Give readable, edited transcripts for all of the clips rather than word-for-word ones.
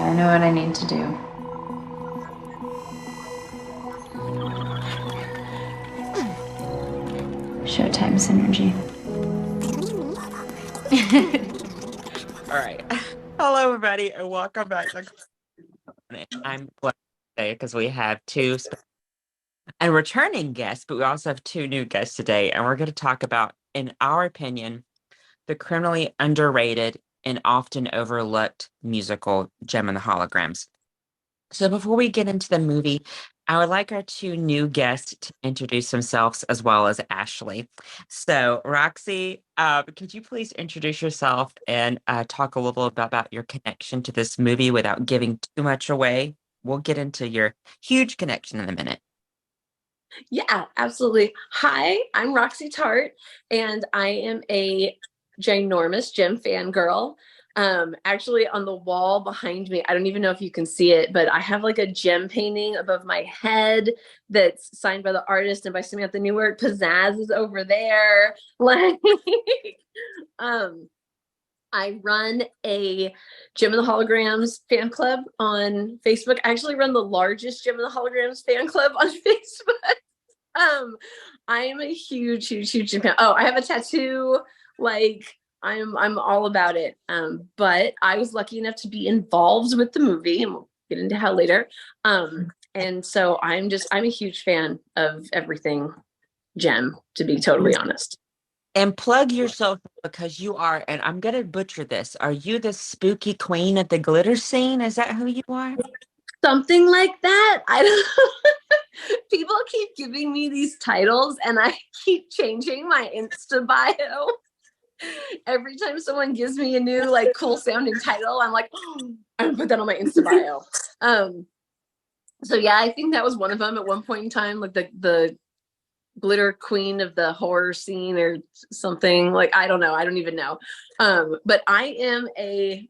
I know what I need to do. Showtime synergy. All right. Hello, everybody, and welcome back to I'm glad today because we have two and returning guests, but we also have two new guests today, and we're going to talk about, in our opinion, the criminally underrated and often overlooked musical Gem and the Holograms. So before we get into the movie, I would like our two new guests to introduce themselves as well as Ashley. So, Roxy, could you please introduce yourself and talk a little about your connection to this movie without giving too much away? We'll get into your huge connection in a minute. Yeah, absolutely. Hi, I'm Roxy Tart, and I am a ginormous Gem fangirl. Actually, on the wall behind me, I don't even know if you can see it, but I have like a Gem painting above my head that's signed by the artist and by somebody at the new work. Pizzazz is over there. Like, I run a Gem and the Holograms fan club on Facebook. I actually run the largest Gem and the Holograms fan club on Facebook. I am a huge fan. Oh, I have a tattoo. Like I'm all about it. But I was lucky enough to be involved with the movie, and we'll get into how later. And so I'm a huge fan of everything Gem, to be totally honest. And plug yourself because you are, and I'm going to butcher this. Are you the spooky queen at the glitter scene? Is that who you are? Something like that. I don't people keep giving me these titles and I keep changing my Insta bio. Every time someone gives me a new like cool sounding title, I'm like, oh, I'm gonna put that on my Insta bio. So yeah, I think that was one of them at one point in time, like the glitter queen of the horror scene or something. Like I don't know, I don't even know. But okay,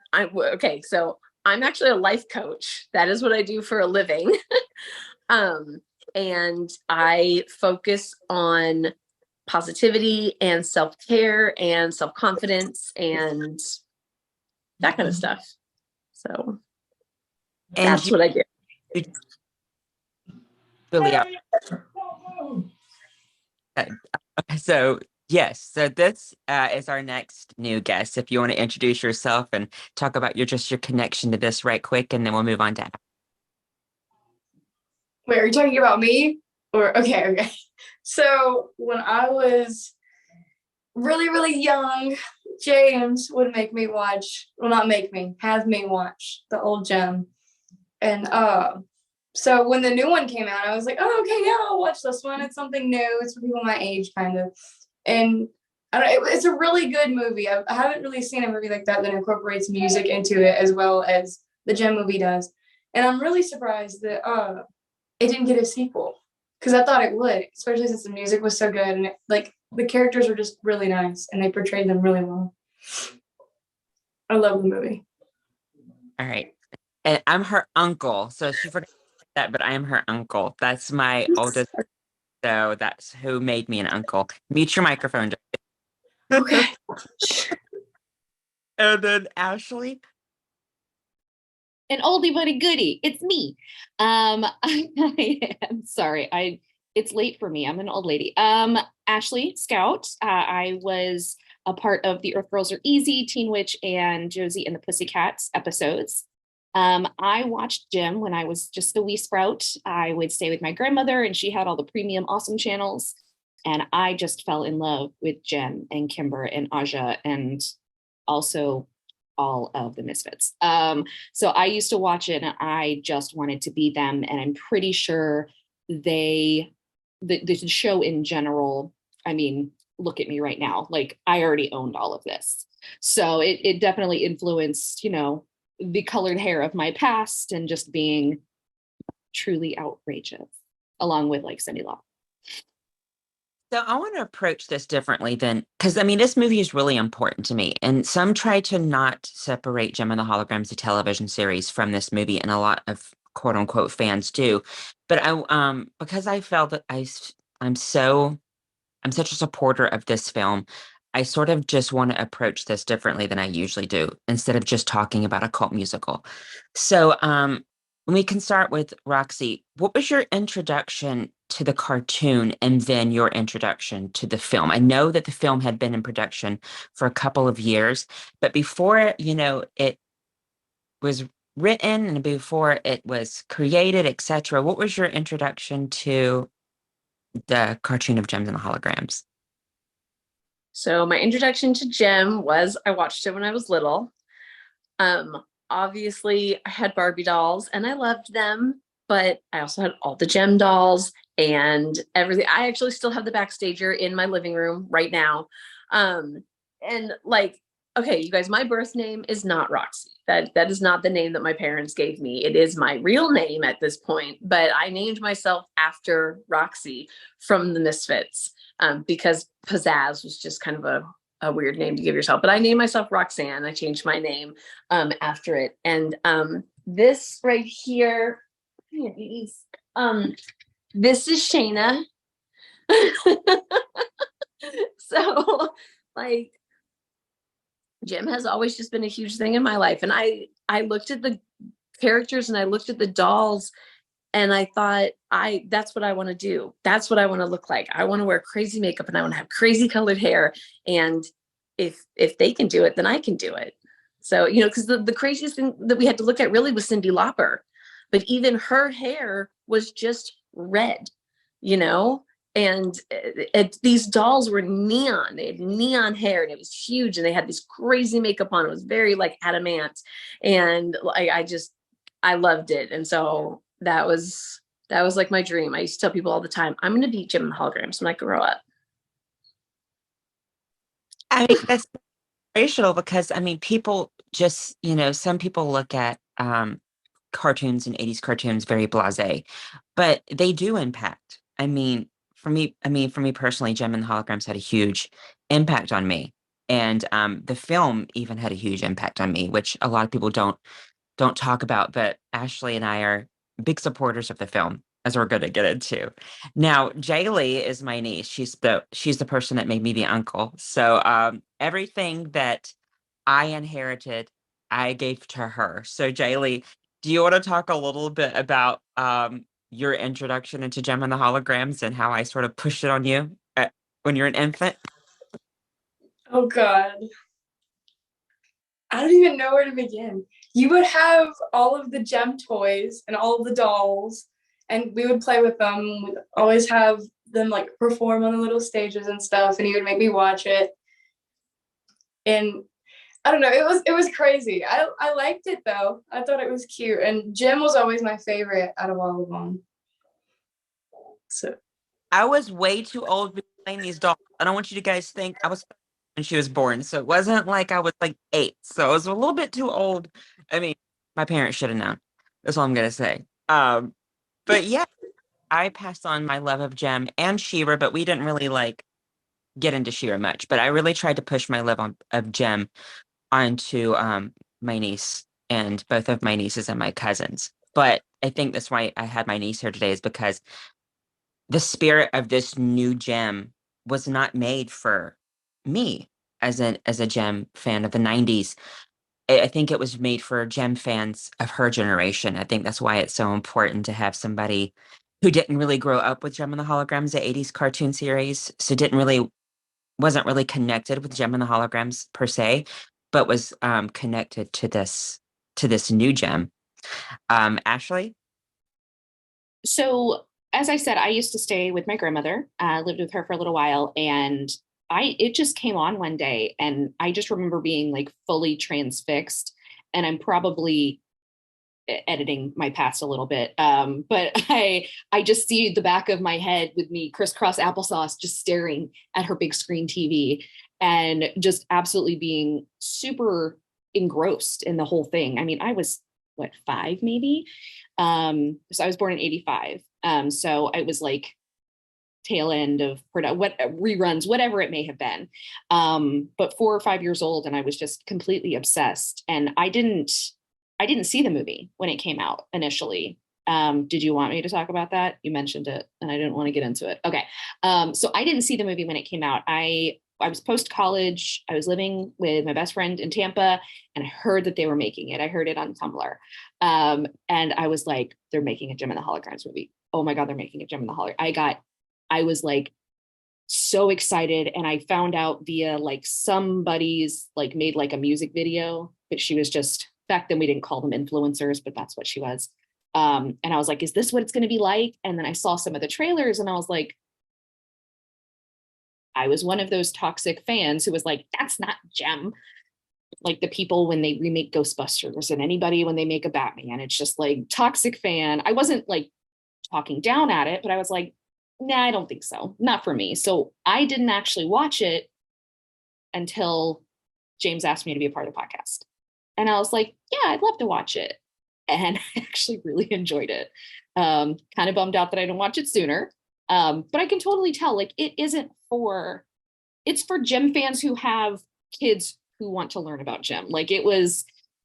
so I'm actually a life coach. That is what I do for a living. And I focus on positivity and self-care and self-confidence and that kind of stuff. So that's what I do. Really so yes, so this is our next new guest. If you want to introduce yourself and talk about your connection to this right quick, and then we'll move on to. Wait, are you talking about me? Or okay. So when I was really young, James would make me watch, well, not make me, have me watch the old Gem. And so when the new one came out, I was like, oh, okay, yeah, I'll watch this one. It's something new. It's for people my age, kind of. And I don't know, it's a really good movie. I haven't really seen a movie like that incorporates music into it as well as the Gem movie does. And I'm really surprised that it didn't get a sequel because I thought it would, especially since the music was so good and like the characters were just really nice and they portrayed them really well. I love the movie. All right. And I'm her uncle, so she forgot that, but I am her uncle. That's my oldest, so that's who made me an uncle. Mute your microphone. Okay. And then Ashley. An oldie but a goodie. It's me. I am sorry. It's late for me. I'm an old lady. Ashley Scout. I was a part of the Earth Girls Are Easy, Teen Witch, and Josie and the Pussycats episodes. I watched Gem when I was just a wee sprout. I would stay with my grandmother, and she had all the premium awesome channels. And I just fell in love with Gem and Kimber and Aja, and also all of the Misfits. So I used to watch it and I just wanted to be them. And I'm pretty sure the show in general, I mean, look at me right now. Like I already owned all of this. So it definitely influenced, the colored hair of my past and just being truly outrageous along with like Cindy Lauper. So I want to approach this differently than, because I mean, this movie is really important to me. And some try to not separate Gem and the Holograms, the television series, from this movie, and a lot of quote unquote fans do. But because I felt that I'm such a supporter of this film, I sort of just want to approach this differently than I usually do, instead of just talking about a cult musical. So, we can start with Roxy. What was your introduction to the cartoon and then your introduction to the film? I know that the film had been in production for a couple of years, but before, it was written and before it was created, etc., what was your introduction to the cartoon of Gems and the Holograms? So my introduction to Gem was I watched it when I was little. Obviously I had Barbie dolls and I loved them, but I also had all the Gem dolls and everything. I actually still have the Backstager in my living room right now. And like, okay, you guys, my birth name is not Roxy. That is not the name that my parents gave me. It is my real name at this point, but I named myself after Roxy from the Misfits, because Pizzazz was just kind of a weird name to give yourself. But I named myself Roxanne. I changed my name after it. And this right here, this is Shayna. So like, Jim has always just been a huge thing in my life. And I looked at the characters and I looked at the dolls and I thought, that's what I want to do. That's what I want to look like. I want to wear crazy makeup and I want to have crazy colored hair. And if they can do it, then I can do it. So, because the craziest thing that we had to look at really was Cyndi Lauper. But even her hair was just red, and these dolls were neon. They had neon hair and it was huge and they had this crazy makeup on. It was very like adamant. And I loved it. And so that was like my dream. I used to tell people all the time, I'm going to be Gem and the Holograms when I grow up. I mean, that's inspirational because, people just, some people look at cartoons and 80s cartoons very blasé, but they do impact. For me personally, Gem and the Holograms had a huge impact on me. And the film even had a huge impact on me, which a lot of people don't talk about, but Ashley and I are big supporters of the film, as we're going to get into. Now, Jaylee is my niece. She's the person that made me the uncle. So everything that I inherited, I gave to her. So Jaylee, do you want to talk a little bit about your introduction into Gem and the Holograms and how I sort of pushed it on you when you're an infant? Oh God. I don't even know where to begin. You would have all of the Gem toys and all of the dolls, and we would play with them. We'd always have them like perform on the little stages and stuff, and he would make me watch it. And I don't know, it was crazy. I liked it though. I thought it was cute, and Gem was always my favorite out of all of them. So I was way too old to be playing these dolls. I don't want you to guys think I was when she was born. So it wasn't like I was like 8. So I was a little bit too old. My parents should have known. That's all I'm gonna say. But yeah, I passed on my love of Gem and She-Ra, but we didn't really like get into She-Ra much. But I really tried to push my love of Gem onto my niece and both of my nieces and my cousins. But I think that's why I had my niece here today, is because the spirit of this new Gem was not made for me as a Gem fan of the 90s. I think it was made for Gem fans of her generation. I think that's why it's so important to have somebody who didn't really grow up with Gem and the Holograms, the 80s cartoon series, so wasn't really connected with Gem and the Holograms per se, but was connected to this new Gem. Ashley? So, as I said, I used to stay with my grandmother. I lived with her for a little while, and it just came on one day, and I just remember being like fully transfixed. And I'm probably editing my past a little bit, but I just see the back of my head with me crisscross applesauce, just staring at her big screen TV, and just absolutely being super engrossed in the whole thing. I mean, I was what, 5 maybe. So I was born in 85. So I was like tail end of what reruns, whatever it may have been. But 4 or 5 years old, and I was just completely obsessed. And I didn't see the movie when it came out initially. Did you want me to talk about that? You mentioned it and I didn't want to get into it. Okay. So I didn't see the movie when it came out. I I was post-college. I was living with my best friend in Tampa, and I heard that they were making it. I heard it on Tumblr. And I was like, they're making a Gem and the Holograms movie. Oh my God, they're making a Gem and the Holograms. I was like so excited. And I found out via like somebody's like made like a music video, but she was just, back then we didn't call them influencers, but that's what she was. And I was like, is this what it's going to be like? And then I saw some of the trailers and I was like, I was one of those toxic fans who was like, that's not Gem. Like the people when they remake Ghostbusters and anybody when they make a Batman, it's just like toxic fan. I wasn't like talking down at it, but I was like, nah, I don't think so. Not for me. So I didn't actually watch it until James asked me to be a part of the podcast. And I was like, yeah, I'd love to watch it. And I actually really enjoyed it. Kind of bummed out that I didn't watch it sooner. But I can totally tell, like, it's for Gem fans who have kids who want to learn about Gem. Like, it was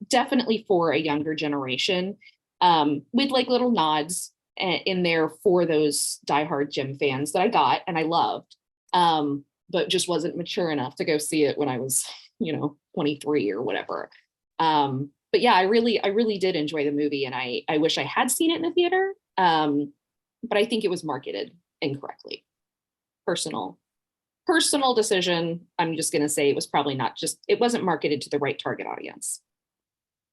definitely for a younger generation, with like little nods in there for those diehard Gem fans that I got and I loved, but just wasn't mature enough to go see it when I was, 23 or whatever. But yeah, I really did enjoy the movie, and I wish I had seen it in the theater. But I think it was marketed incorrectly. Personal decision. I'm just going to say it was probably it wasn't marketed to the right target audience.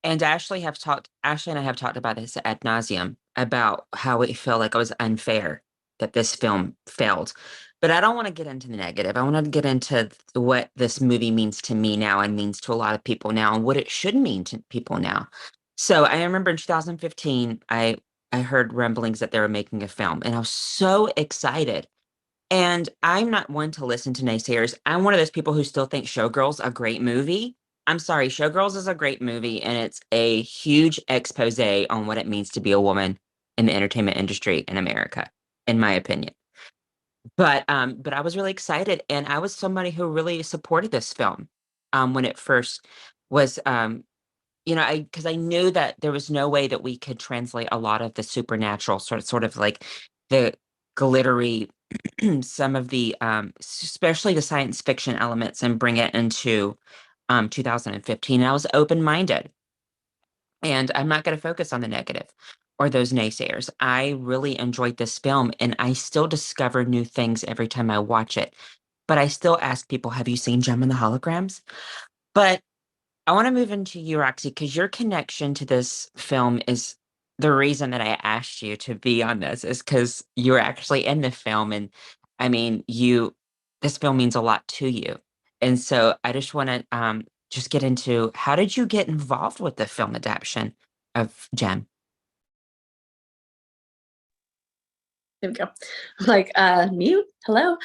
And Ashley and I have talked about this ad nauseum about how it felt like it was unfair that this film failed. But I don't want to get into the negative. I want to get into what this movie means to me now and means to a lot of people now and what it should mean to people now. So I remember in 2015, I heard rumblings that they were making a film, and I was so excited. And I'm not one to listen to naysayers. I'm one of those people who still think Showgirl's a great movie. I'm sorry, Showgirls is a great movie, and it's a huge expose on what it means to be a woman in the entertainment industry in America, in my opinion. But I was really excited, and I was somebody who really supported this film when it first was because I knew that there was no way that we could translate a lot of the supernatural sort of like the glittery some of the especially the science fiction elements and bring it into 2015. And I was open-minded, and I'm not going to focus on the negative or those naysayers. I really enjoyed this film, and I still discover new things every time I watch it. But I still ask people, have you seen Gem and the Holograms? But I want to move into you, Roxy, because your connection to this film is the reason that I asked you to be on this, is because you were actually in the film. And I mean, this film means a lot to you. And so I just want to just get into, how did you get involved with the film adaptation of Gem? There we go. I'm like, mute. Hello.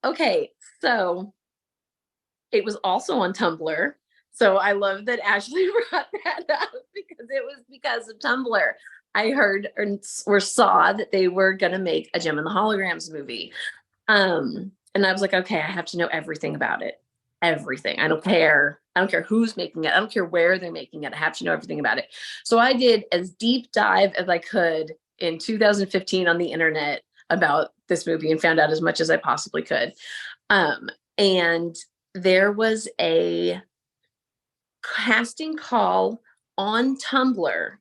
Okay. So it was also on Tumblr. So I love that Ashley brought that up because it was because of Tumblr. I heard or saw that they were going to make a Gem and the Holograms movie. And I was like, okay, I have to know everything about it. Everything. I don't care. I don't care who's making it. I don't care where they're making it. I have to know everything about it. So I did as deep dive as I could in 2015 on the internet about this movie and found out as much as I possibly could. And there was a casting call on Tumblr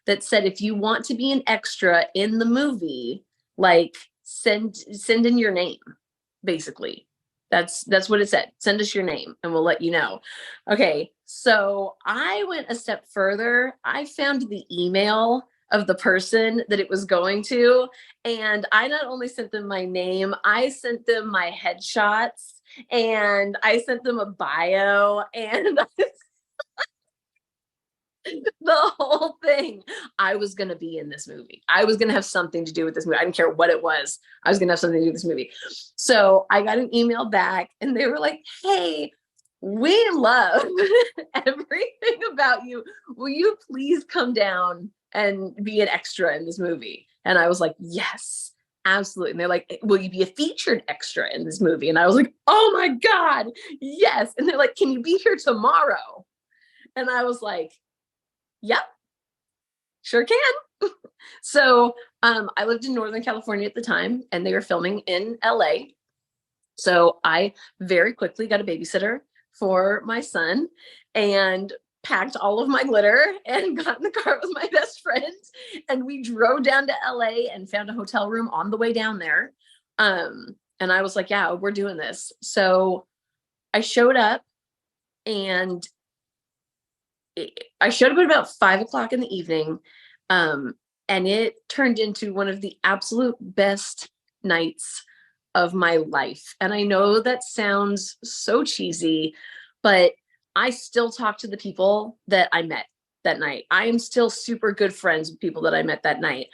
that said, if you want to be an extra in the movie, like send in your name, basically. That's what it said. Send us your name and we'll let you know. Okay, so I went a step further. I found the email of the person that it was going to, and I not only sent them my name, I sent them my headshots, and I sent them a bio, and the whole thing. I was going to be in this movie. I was going to have something to do with this movie. I didn't care what it was. I was going to have something to do with this movie. So I got an email back, and they were like, hey, we love everything about you. Will you please come down and be an extra in this movie? And I was like, yes, absolutely. And they're like, will you be a featured extra in this movie? And I was like, oh my God, yes. And they're like, can you be here tomorrow? And I was like, yep, sure can. So I lived in Northern California at the time, and they were filming in LA. So I very quickly got a babysitter for my son and packed all of my glitter and got in the car with my best friend. And we drove down to LA and found a hotel room on the way down there. And I was like, yeah, we're doing this. So I showed up and I showed up at about 5 o'clock in the evening. And it turned into one of the absolute best nights of my life. And I know that sounds so cheesy, but I still talk to the people that I met that night. I am still super good friends with people that I met that night.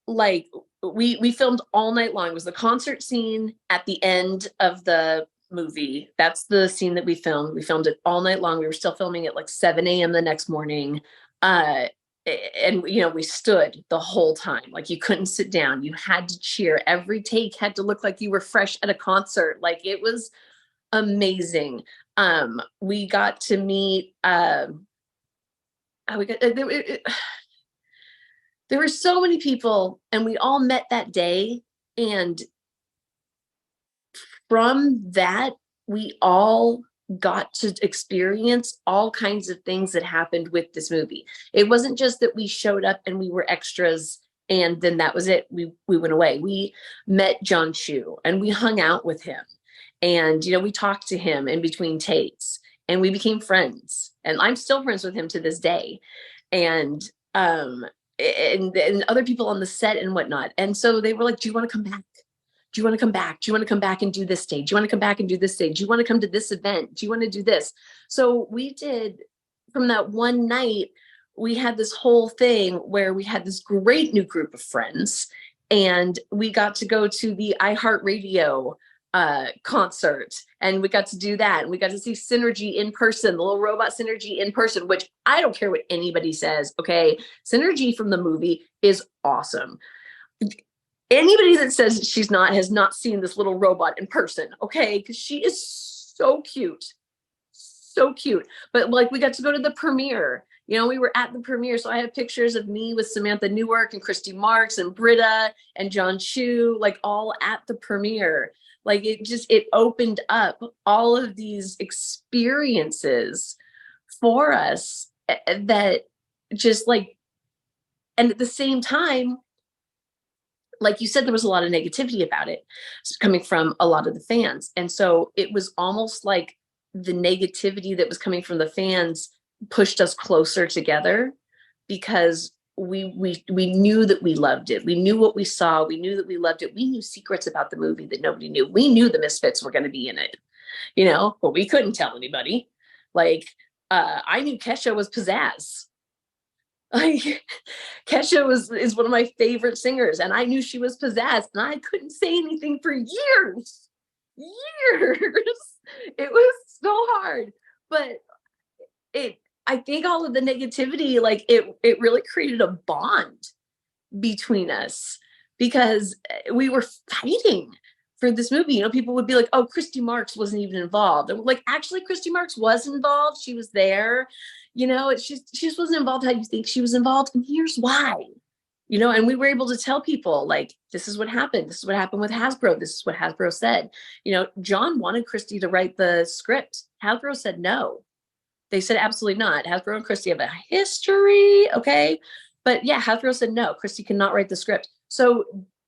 We filmed all night long. It was the concert scene at the end of the movie. That's the scene that we filmed. We filmed it all night long. We were still filming at like 7 a.m. the next morning. And we stood the whole time. Like, you couldn't sit down. You had to cheer. Every take had to look like you were fresh at a concert. Like, it was amazing. We got to meet there were so many people, and we all met that day. And from that, we all got to experience all kinds of things that happened with this movie. It wasn't just that we showed up and we were extras and then that was it. We went away. We met John Chu and we hung out with him. And, we talked to him in between takes and we became friends. And I'm still friends with him to this day. And other people on the set and whatnot. And so they were like, do you want to come back? Do you want to come back? Do you want to come back and do this stage? Do you want to come back and do this stage? Do you want to come to this event? Do you want to do this? So we did, from that one night, we had this whole thing where we had this great new group of friends and we got to go to the iHeartRadio concert and we got to do that. And we got to see Synergy in person, the little robot Synergy in person, which I don't care what anybody says. Okay. Synergy from the movie is awesome. Anybody that says has not seen this little robot in person, okay? Because she is so cute. But like, we got to go to the premiere. We were at the premiere. So I have pictures of me with Samantha Newark and Christy Marks and Britta and John Chu, like all at the premiere. Like, it opened up all of these experiences for us that just like, and at the same time, like you said, there was a lot of negativity about it coming from a lot of the fans. And so it was almost like the negativity that was coming from the fans pushed us closer together because we knew that we loved it. We knew what we saw. We knew that we loved it. We knew secrets about the movie that nobody knew. We knew the Misfits were going to be in it, but we couldn't tell anybody. Like, I knew Kesha was pizzazz. Like, Kesha is one of my favorite singers, and I knew she was pizzazz, and I couldn't say anything for years. It was so hard, but I think all of the negativity, like it really created a bond between us because we were fighting for this movie. People would be like, oh, Christy Marks wasn't even involved. And like, actually, Christy Marks was involved. She was there. It's just, she just wasn't involved how you think she was involved. And here's why, and we were able to tell people, like, this is what happened. This is what happened with Hasbro. This is what Hasbro said. John wanted Christy to write the script. Hasbro said no. They said absolutely not. Hasbro and Christy have a history. Okay. But yeah, Hasbro said no, Christy cannot write the script. So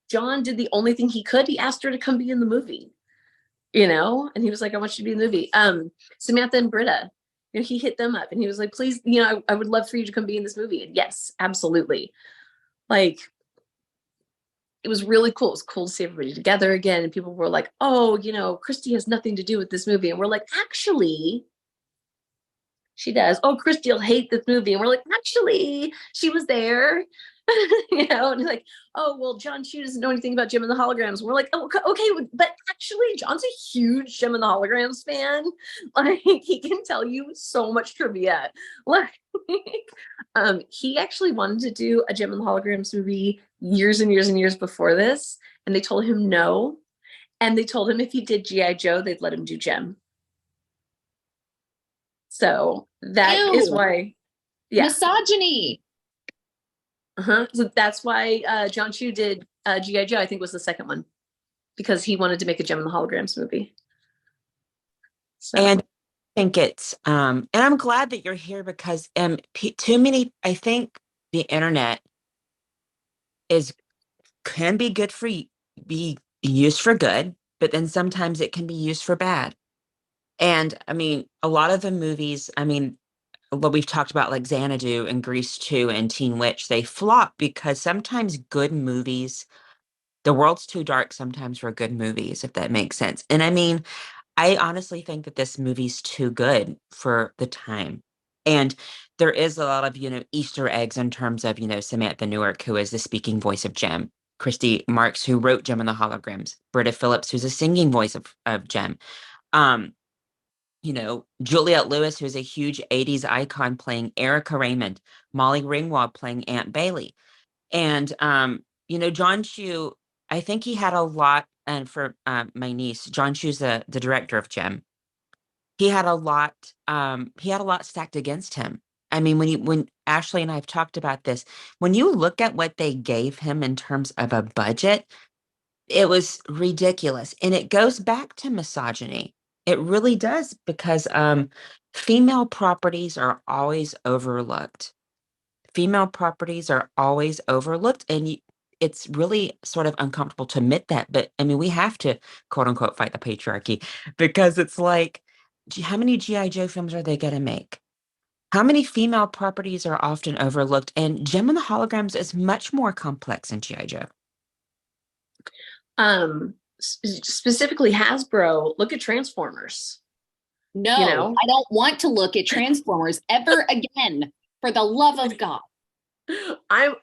John did the only thing he could. He asked her to come be in the movie, and he was like, I want you to be in the movie. Samantha and Britta, he hit them up and he was like, please, I would love for you to come be in this movie. And yes, absolutely. Like, it was really cool. It was cool to see everybody together again. And people were like, oh, Christy has nothing to do with this movie. And we're like, actually, she does. Oh, Christy will hate this movie. And we're like, actually, she was there. And like, oh, well, John Chu doesn't know anything about Gem and the Holograms. We're like, oh, okay, but actually, John's a huge Gem and the Holograms fan. Like, he can tell you so much trivia. Like, he actually wanted to do a Gem and the Holograms movie years and years and years before this, and they told him no. And they told him if he did G.I. Joe, they'd let him do Gem. So that is why, yeah. Misogyny. So that's why John Chu did G.I. Joe. I think was the second one. because he wanted to make a Gem and the Holograms movie. So. And I think it's and I'm glad that you're here because too many, I think the internet can be good be used for good, but then sometimes it can be used for bad. And I mean, a lot of the movies, I mean, what we've talked about, like Xanadu and Grease 2 and Teen Witch, they flop because sometimes good movies, the world's too dark sometimes for good movies, if that makes sense. And I mean, I honestly think that this movie's too good for the time. And there is a lot of, Easter eggs in terms of, Samantha Newark, who is the speaking voice of Jem, Christy Marks, who wrote Jem and the Holograms, Britta Phillips, who's a singing voice of Jem. Juliette Lewis, who's a huge 80s icon playing Erica Raymond, Molly Ringwald playing Aunt Bailey. And, John Chu, I think he had a lot, and for my niece, John Chu's the director of Jem. He had a lot stacked against him. I mean, when Ashley and I have talked about this, when you look at what they gave him in terms of a budget, it was ridiculous. And it goes back to misogyny. It really does, because female properties are always overlooked. Female properties are always overlooked, and it's really sort of uncomfortable to admit that. But I mean, we have to, quote unquote, fight the patriarchy, because it's like, how many G.I. Joe films are they going to make? How many female properties are often overlooked? And Gem and the Holograms is much more complex than G.I. Joe. Specifically Hasbro, look at Transformers. No, I don't want to look at Transformers ever again, for the love of God. I'm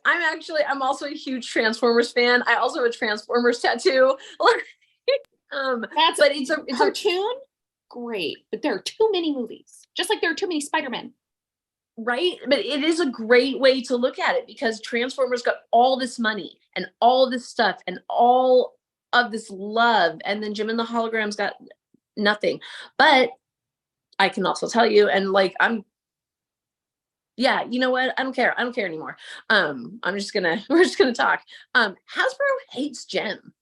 also a huge Transformers fan. I also have a Transformers tattoo. It's a cartoon. Great, but there are too many movies, just like there are too many Spider-Men. Right, but it is a great way to look at it, because Transformers got all this money and all this stuff and all of this love, and then Gem and the Holograms got nothing. But I can also tell you, and like you know what? I don't care anymore. We're just gonna talk. Hasbro hates Gem.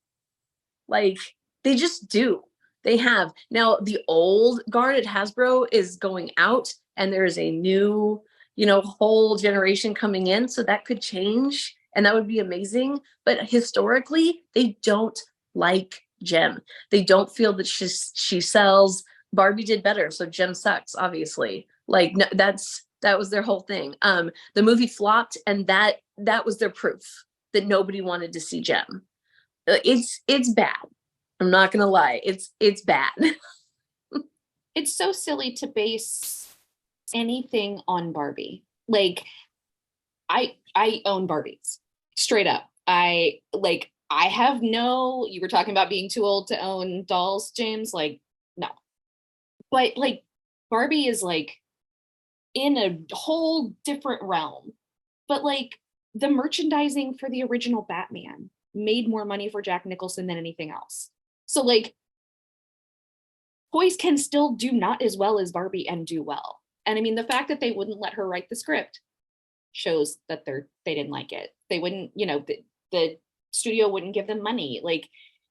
Like, they just do. They have. Now, the old guard at Hasbro is going out, and there's a new, whole generation coming in. So that could change, and that would be amazing. But historically, they don't like Gem. They don't feel that she sells. Barbie did better, so Gem sucks, obviously. Like, no, that was their whole thing. The movie flopped, and that was their proof that nobody wanted to see Gem. It's bad. I'm not gonna lie. It's bad. It's so silly to base anything on Barbie. Like, I own Barbies, straight up. I have no, you were talking about being too old to own dolls, James. Like, no. But like, Barbie is like in a whole different realm. But like, the merchandising for the original Batman made more money for Jack Nicholson than anything else. So like, toys can still do not as well as Barbie and do well. And I mean, the fact that they wouldn't let her write the script shows that they didn't like it. They wouldn't, the studio wouldn't give them money. Like,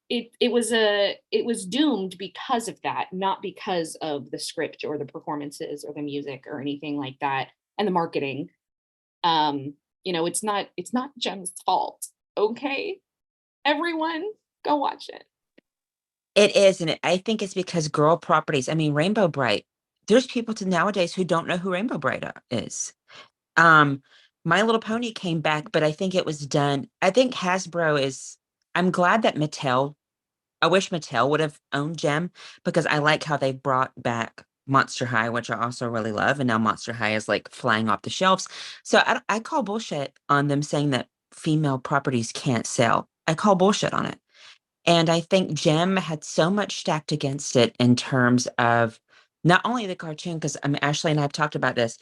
it was doomed because of that, not because of the script or the performances or the music or anything like that, and the marketing. It's not Gem's fault. Okay, everyone, go watch it. It is, and I think it's because girl properties. I mean, Rainbow Bright. There's people nowadays who don't know who Rainbow Bright is. My Little Pony came back, but I think it was done. I think Hasbro is. I'm glad that Mattel. I wish Mattel would have owned Gem, because I like how they brought back Monster High, which I also really love, and now Monster High is like flying off the shelves. So I call bullshit on them saying that female properties can't sell. I call bullshit on it. And I think Gem had so much stacked against it in terms of not only the cartoon, because Ashley and I have talked about this.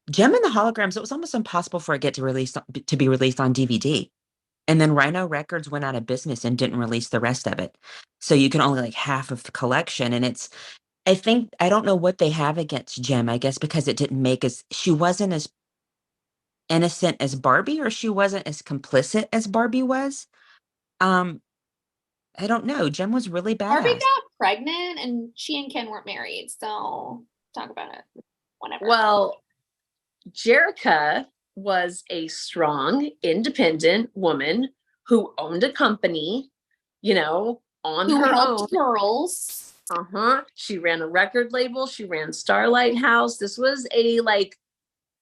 Gem and the Holograms, it was almost impossible for it to be released on DVD. And then Rhino Records went out of business and didn't release the rest of it. So you can only like half of the collection. And I don't know what they have against Gem, I guess because it didn't she wasn't as innocent as Barbie, or she wasn't as complicit as Barbie was. I don't know. Jem was really Barbie badass. got pregnant and she and Ken weren't married, so Barbie Badass. got pregnant and she and Ken weren't married. So talk about it. Whatever. Well, Jerica was a strong, independent woman who owned a company, on Who her helped own. girls. She ran a record label. She ran Starlight House. This was a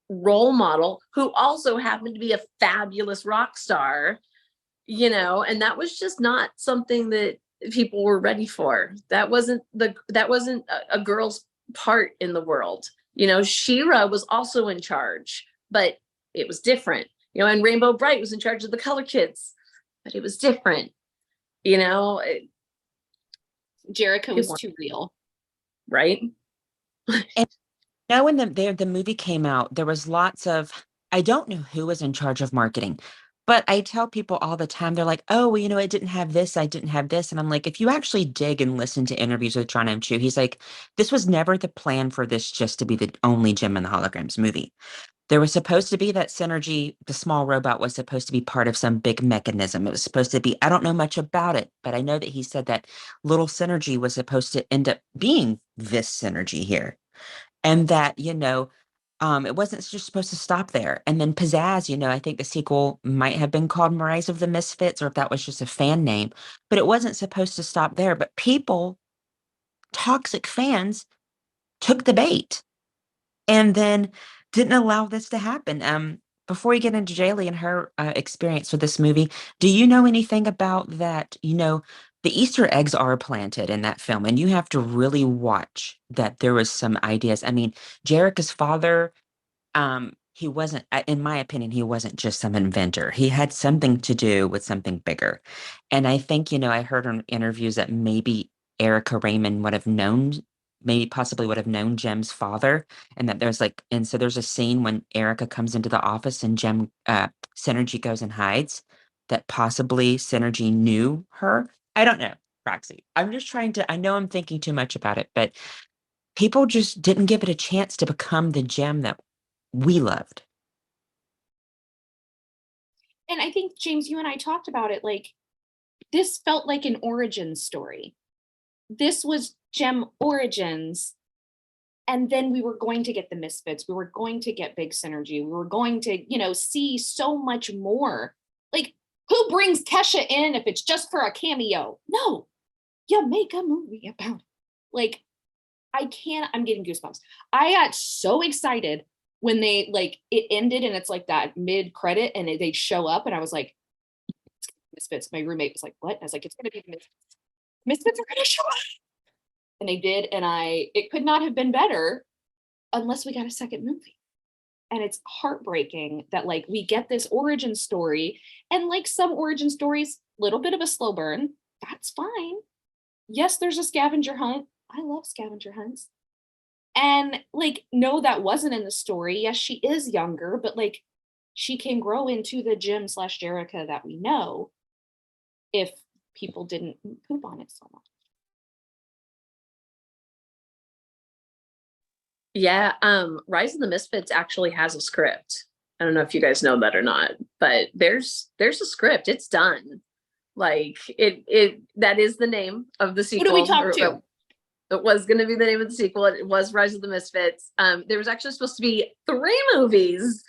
role model who also happened to be a fabulous rock star, and that was just not something that people were ready for. That wasn't a girl's part in the world. Shira was also in charge, but it was different. And Rainbow Bright was in charge of the Color Kids, but it was different. Jericho was too real. Right? And when the movie came out, there was lots of, I don't know who was in charge of marketing, but I tell people all the time, they're like, oh, well, I didn't have this, I didn't have this. And I'm like, if you actually dig and listen to interviews with John M. Chu, he's like, this was never the plan for this just to be the only Jem and the Holograms movie. There was supposed to be that synergy. The small robot was supposed to be part of some big mechanism. It was supposed to be, I don't know much about it, but I know that he said that little synergy was supposed to end up being this synergy here. And that, it wasn't just supposed to stop there. And then Pizzazz, I think the sequel might have been called Rise of the Misfits, or if that was just a fan name, but it wasn't supposed to stop there. But people, toxic fans, took the bait and then didn't allow this to happen. Before we get into Jaylee and her experience with this movie, do you know anything about that? The Easter eggs are planted in that film, and you have to really watch that. There was some ideas. I mean, Jerica's father, he wasn't, in my opinion, he wasn't just some inventor. He had something to do with something bigger. And I think, I heard in interviews that maybe Erica Raymond would have known, maybe possibly would have known Jem's father. And that and so there's a scene when Erica comes into the office and Synergy goes and hides, that possibly Synergy knew her. I don't know, Roxy. I'm just trying to, I know I'm thinking too much about it, but people just didn't give it a chance to become the Jem that we loved. And I think, James, you and I talked about it. This felt like an origin story. This was Jem origins. And then we were going to get the Misfits. We were going to get big synergy. We were going to, see so much more. Who brings Kesha in if it's just for a cameo? No, you make a movie about it. I'm getting goosebumps. I got so excited when they it ended and it's that mid credit and they show up and I was like, Misfits. My roommate was like, what? I was like, it's gonna be the Misfits. Misfits are gonna show up. And they did, and it could not have been better unless we got a second movie. And it's heartbreaking that we get this origin story, and some origin stories, little bit of a slow burn. That's fine. Yes, there's a scavenger hunt. I love scavenger hunts. And no, that wasn't in the story. Yes, she is younger, but she can grow into the Jem / Jerica that we know if people didn't poop on it so much. Yeah, Rise of the Misfits actually has a script. I don't know if you guys know that or not, but there's a script. It's done. That is the name of the sequel. Who do we talk to? It was going to be the name of the sequel. It was Rise of the Misfits. There was actually supposed to be 3 movies.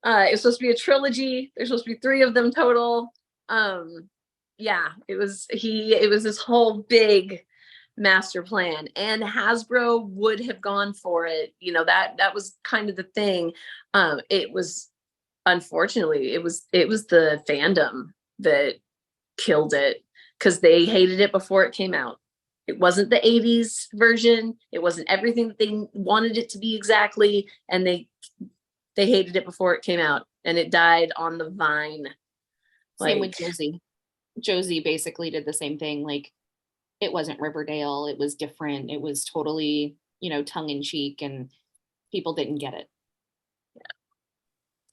It was supposed to be a trilogy. There's supposed to be 3 of them total. Yeah, it was this whole big master plan, and Hasbro would have gone for it. That was kind of the thing. It was, unfortunately, it was the fandom that killed it, because they hated it before it came out. It wasn't the 80s version. It wasn't everything that they wanted it to be exactly, and they hated it before it came out, and it died on the vine. Same with Josie. Josie basically did the same thing. It wasn't Riverdale. It was different. It was totally, tongue in cheek, and people didn't get it. Yeah.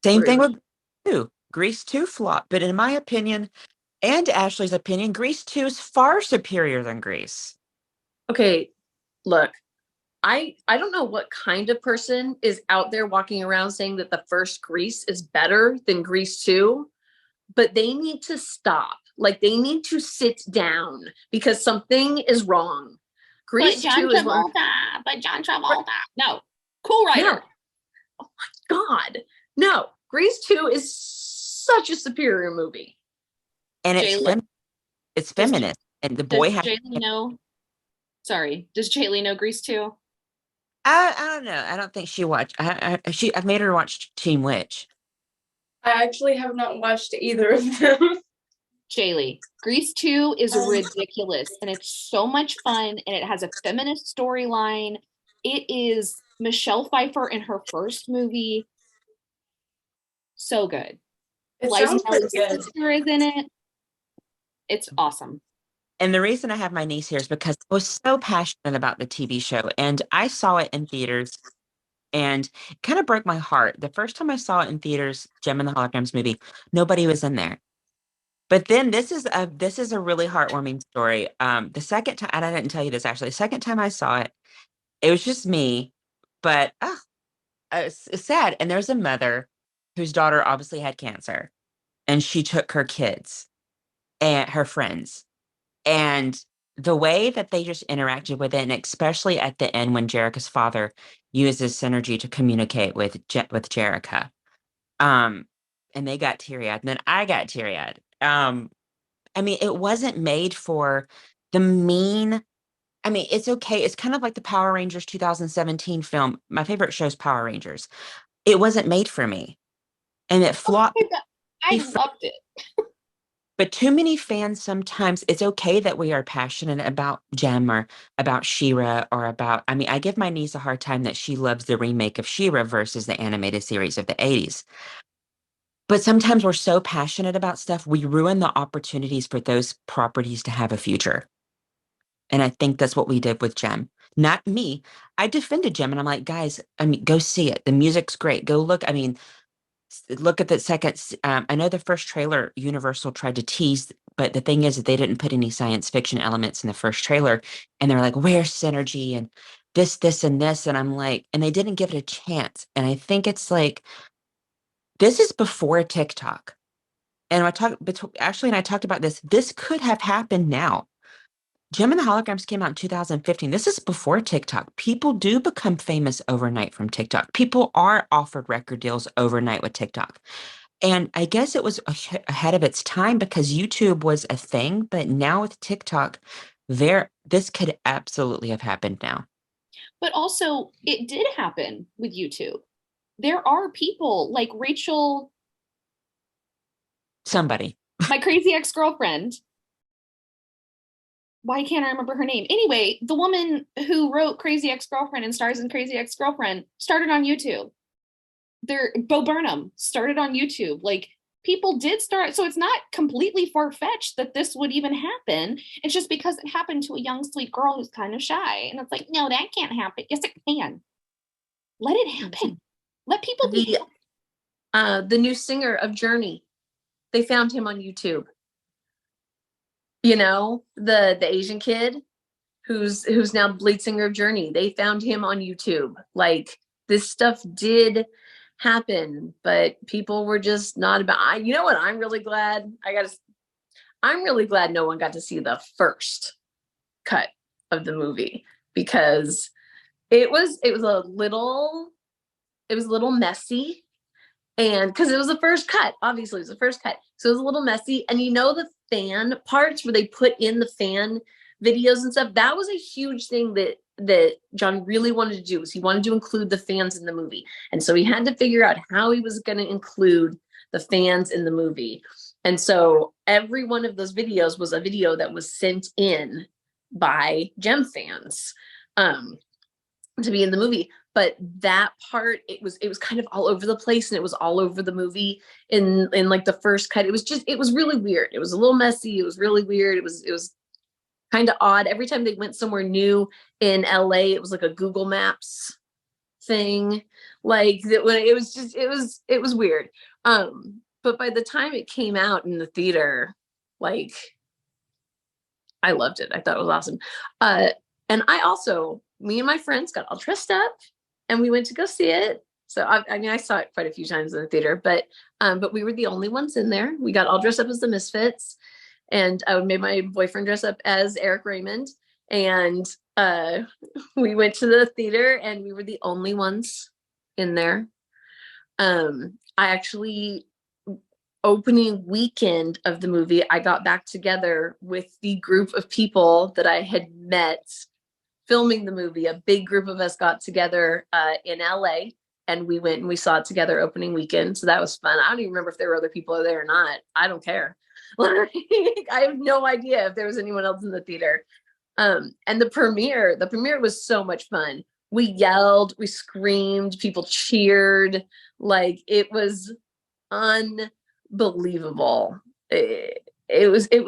Same thing with Grease 2 flop. But in my opinion, and Ashley's opinion, Grease 2 is far superior than Grease. Okay, look, I don't know what kind of person is out there walking around saying that the first Grease is better than Grease 2, but they need to stop. Like they need to sit down because something is wrong. Grease 2 is one. But John Travolta. No. Cool Rider. No. Oh my God. No. Grease 2 is such a superior movie. And Jaylee- it's feminist. And the boy Does has. Jaylee know? Sorry. Does Jaylee know Grease 2? I don't know. I don't think she watched. I've made her watch Teen Witch. I actually have not watched either of them. Jaylee, Grease 2 is ridiculous and it's so much fun and it has a feminist storyline. It is Michelle Pfeiffer in her first movie. So good. It Liza sounds pretty Minnelli's good. sister is in it. It's awesome. And the reason I have my niece here is because I was so passionate about the TV show, and I saw it in theaters, and it kind of broke my heart. The first time I saw it in theaters, Gem and the Holograms movie, nobody was in there. But then this is a really heartwarming story. The second time, and I didn't tell you this actually, the second time I saw it, it was just me, but it's sad. And there's a mother whose daughter obviously had cancer, and she took her kids and her friends. And the way that they just interacted with it, and especially at the end when Jerica's father uses synergy to communicate with Jerica, and they got teary-eyed, and then I got teary-eyed. I mean, it wasn't made for the mean. I mean, it's okay. It's kind of like the Power Rangers 2017 film. My favorite show is Power Rangers. It wasn't made for me, and it flopped. I loved it. But too many fans, sometimes it's okay that we are passionate about Gem or about She-Ra or about, I mean, I give my niece a hard time that she loves the remake of She-Ra versus the animated series of the 80s. But sometimes we're so passionate about stuff, we ruin the opportunities for those properties to have a future. And I think that's what we did with Gem. Not me. I defended Gem and I'm like, guys, I mean, go see it. The music's great. Go look. I mean, look at the second. I know the first trailer Universal tried to tease, but the thing is that they didn't put any science fiction elements in the first trailer, and they're like, "Where's synergy and this, and this?" And I'm like, and they didn't give it a chance. And I think it's like this is before TikTok, and I talked about this. This could have happened now. Gem and the Holograms came out in 2015. This is before TikTok. People do become famous overnight from TikTok. People are offered record deals overnight with TikTok. And I guess it was ahead of its time because YouTube was a thing, but now with TikTok, this could absolutely have happened now. But also, it did happen with YouTube. There are people like Rachel, Somebody. my crazy ex-girlfriend. Why can't I remember her name? Anyway, the woman who wrote Crazy Ex-Girlfriend and stars in Crazy Ex-Girlfriend started on YouTube. Bo Burnham started on YouTube. Like, people did start. So it's not completely far-fetched that this would even happen. It's just because it happened to a young, sweet girl who's kind of shy. And it's like, no, that can't happen. Yes, it can. Let it happen. Let people be. The new singer of Journey, they found him on YouTube. You know, the Asian kid who's now the lead singer of Journey, they found him on YouTube. Like, this stuff did happen, but people were just not about. You know what? I'm really glad. I'm really glad no one got to see the first cut of the movie because it was a little messy. And because it was the first cut, obviously it was the first cut. So it was a little messy. And you know, the fan parts where they put in the fan videos and stuff, that was a huge thing that John really wanted to do, was he wanted to include the fans in the movie. And so he had to figure out how he was going to include the fans in the movie. And so every one of those videos was a video that was sent in by Gem fans to be in the movie. But that part, it was kind of all over the place, and it was all over the movie in like the first cut. It was really weird. It was a little messy. It was really weird. It was kind of odd. Every time they went somewhere new in LA, it was like a Google Maps thing. Like that when it was weird. But by the time it came out in the theater, like, I loved it. I thought it was awesome. And me and my friends got all dressed up and we went to go see it. So I mean, I saw it quite a few times in the theater, but we were the only ones in there. We got all dressed up as the Misfits, and I made my boyfriend dress up as Eric Raymond, and we went to the theater, and we were the only ones in there. I actually, opening weekend of the movie, I got back together with the group of people that I had met filming the movie. A big group of us got together in LA, and we went and we saw it together opening weekend. So that was fun. I don't even remember if there were other people there or not. I don't care. Like, I have no idea if there was anyone else in the theater. And the premiere was so much fun. We yelled, we screamed, people cheered. Like, it was unbelievable. It was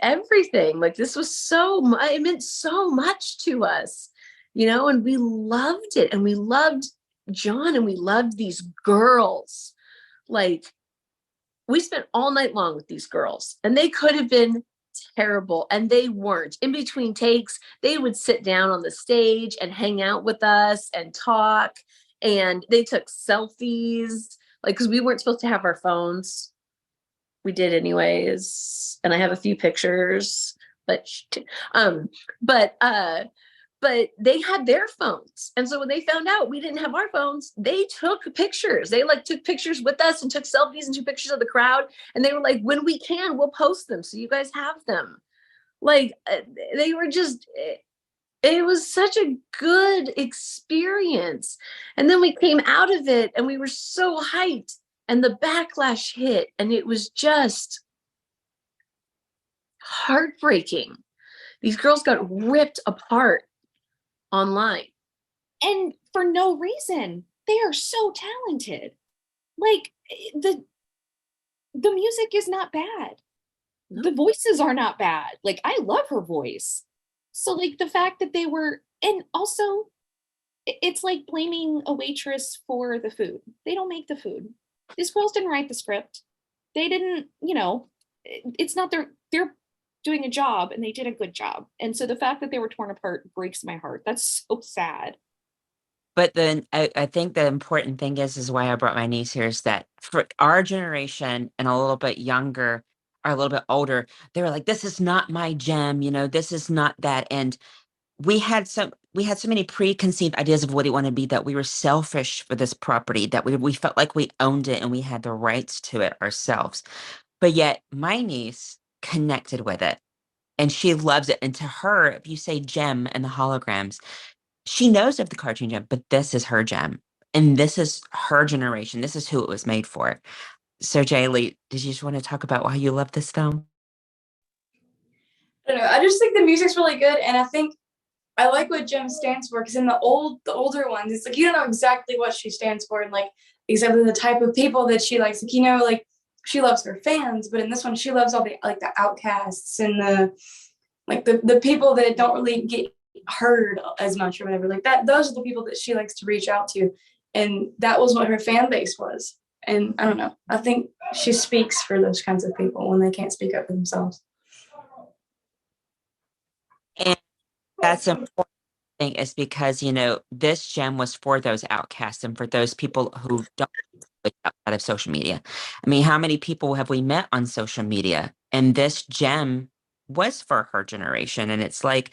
everything. Like, this was it meant so much to us, and we loved it, and we loved John, and we loved these girls. Like, we spent all night long with these girls, and they could have been terrible, and they weren't. In between takes, they would sit down on the stage and hang out with us and talk, and they took selfies, like, because we weren't supposed to have our phones. We did anyways, and I have a few pictures, but they had their phones, and so when they found out we didn't have our phones, they took pictures. They took pictures with us and took selfies and took pictures of the crowd, and they were like, when we can, we'll post them so you guys have them. Like, they were just, it was such a good experience. And then we came out of it, and we were so hyped, and the backlash hit, and it was just heartbreaking. These girls got ripped apart online, and for no reason. They are so talented. Like, the music is not bad. No. The voices are not bad. Like, I love her voice. So, like, the fact that they were, and also it's like blaming a waitress for the food. They don't make the food. These girls didn't write the script. They didn't, it's not they're doing a job, and they did a good job. And so the fact that they were torn apart breaks my heart. That's so sad. But then I think the important thing is why I brought my niece here, is that for our generation and a little bit younger or a little bit older, they were like, this is not my gem, this is not that. And we had so many preconceived ideas of what it wanted to be, that we were selfish for this property, that we felt like we owned it and we had the rights to it ourselves. But yet my niece connected with it, and she loves it. And to her, if you say gem and the holograms, she knows of the cartoon gem, but this is her gem, and this is her generation. This is who it was made for. So, Jaylee, did you just want to talk about why you love this film? I don't know. I just think the music's really good, and I think I like what gem stands for, because in the older ones, it's like you don't know exactly what she stands for, and like exactly the type of people that she likes. Like, like she loves her fans, but in this one, she loves all the the outcasts and the people that don't really get heard as much or whatever. Like that, those are the people that she likes to reach out to, and that was what her fan base was. And I don't know, I think she speaks for those kinds of people when they can't speak up for themselves. And that's important thing, is because this gem was for those outcasts and for those people who don't outside of social media. I mean, how many people have we met on social media? And this gem was for her generation. And it's like,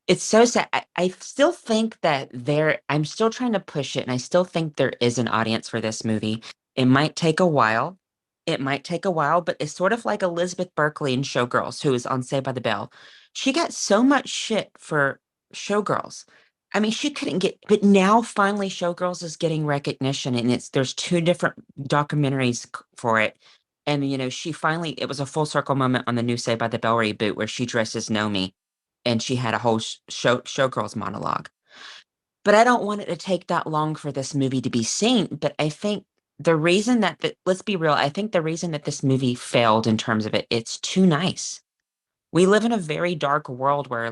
it's so sad. I still think that I'm still trying to push it, and I still think there is an audience for this movie. It might take a while. But it's sort of like Elizabeth Berkley in Showgirls, who is on Saved by the Bell. She got so much shit for Showgirls. I mean, she couldn't get, but now finally Showgirls is getting recognition, and there's 2 different documentaries for it. And, it was a full circle moment on the new Saved by the Bell reboot, where she dresses Nomi, and she had a whole Showgirls monologue. But I don't want it to take that long for this movie to be seen. But I think the reason let's be real, I think the reason that this movie failed in terms of it's too nice. We live in a very dark world where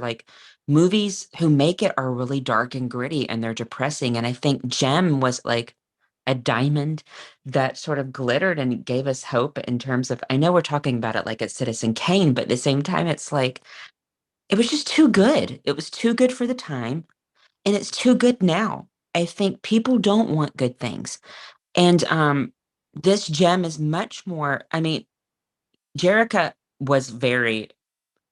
movies who make it are really dark and gritty, and they're depressing. And I think Gem was like a diamond that sort of glittered and gave us hope in terms of, I know we're talking about it like it's Citizen Kane, but at the same time, it's like, it was just too good. It was too good for the time, and it's too good now. I think people don't want good things. And this gem is much more, I mean, Jerica was very